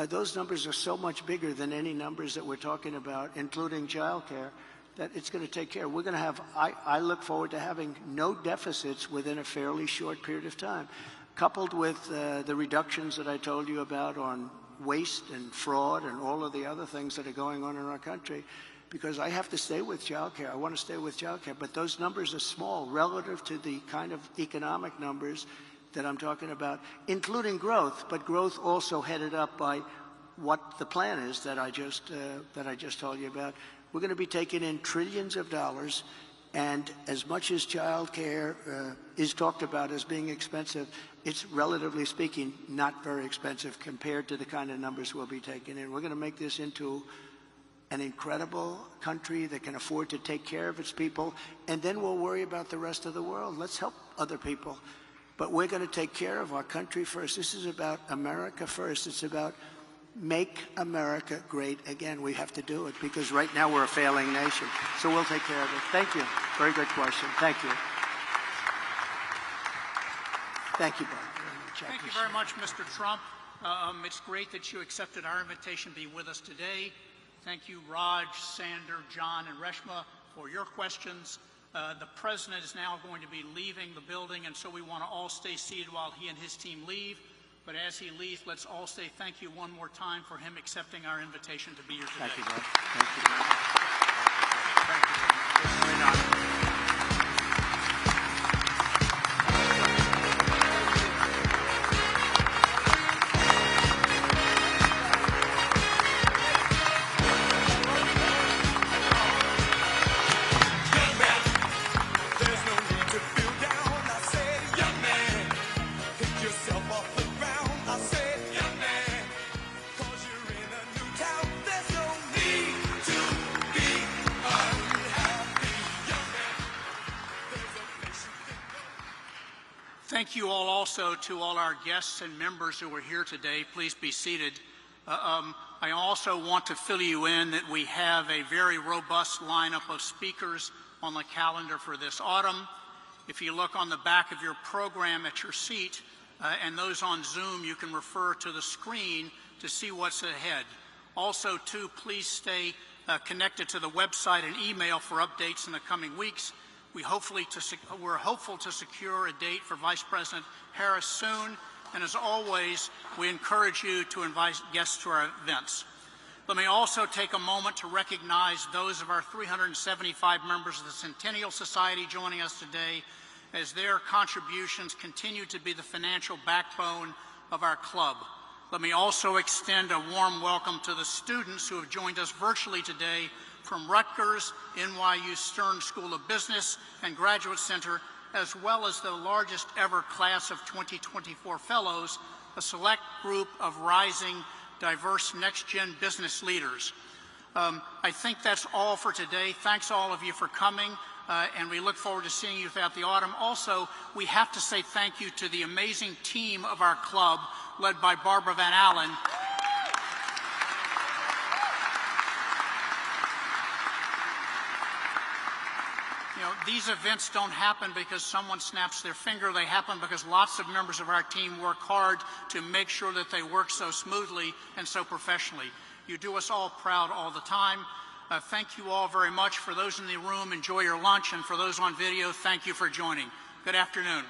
Those numbers are so much bigger than any numbers that we're talking about, including child care, that it's going to take care. We're going to have, I look forward to having no deficits within a fairly short period of time, coupled with the reductions that I told you about on waste and fraud and all of the other things that are going on in our country. Because I have to stay with child care. I want to stay with child care. But those numbers are small relative to the kind of economic numbers that I'm talking about, including growth, but growth also headed up by what the plan is that I just told you about. We're going to be taking in trillions of dollars, and as much as child care is talked about as being expensive, it's relatively speaking not very expensive compared to the kind of numbers we'll be taking in. We're going to make this into an incredible country that can afford to take care of its people, and then we'll worry about the rest of the world. Let's help other people. But we're going to take care of our country first. This is about America first. It's about make America great again. We have to do it because right now we're a failing nation. So we'll take care of it. Thank you. Very good question. Thank you. Thank you, Bob, very much. Thank you very much, Mr. Trump. It's great that you accepted our invitation to be with us today. Thank you, Raj, Sander, John, and Reshma, for your questions. The President is now going to be leaving the building, and so we want to all stay seated while he and his team leave. But as he leaves, let's all say thank you one more time for him accepting our invitation to be here today. Thank you, Bob. Thank you very much. Thank you very much. It's very nice. Thank you all also to all our guests and members who are here today. Please be seated. I also want to fill you in that we have a very robust lineup of speakers on the calendar for this autumn. If you look on the back of your program at your seat, and those on Zoom, you can refer to the screen to see what's ahead. Also, too, please stay connected to the website and email for updates in the coming weeks. We're hopeful to secure a date for Vice President Harris soon, and as always, we encourage you to invite guests to our events. Let me also take a moment to recognize those of our 375 members of the Centennial Society joining us today, as their contributions continue to be the financial backbone of our club. Let me also extend a warm welcome to the students who have joined us virtually today from Rutgers, NYU Stern School of Business and Graduate Center, as well as the largest ever class of 2024 fellows, a select group of rising, diverse next-gen business leaders. I think that's all for today. Thanks all of you for coming, and we look forward to seeing you throughout the autumn. Also, we have to say thank you to the amazing team of our club, led by Barbara Van Allen. You know, these events don't happen because someone snaps their finger. They happen because lots of members of our team work hard to make sure that they work so smoothly and so professionally. You do us all proud all the time. Thank you all very much. For those in the room, enjoy your lunch. And for those on video, thank you for joining. Good afternoon.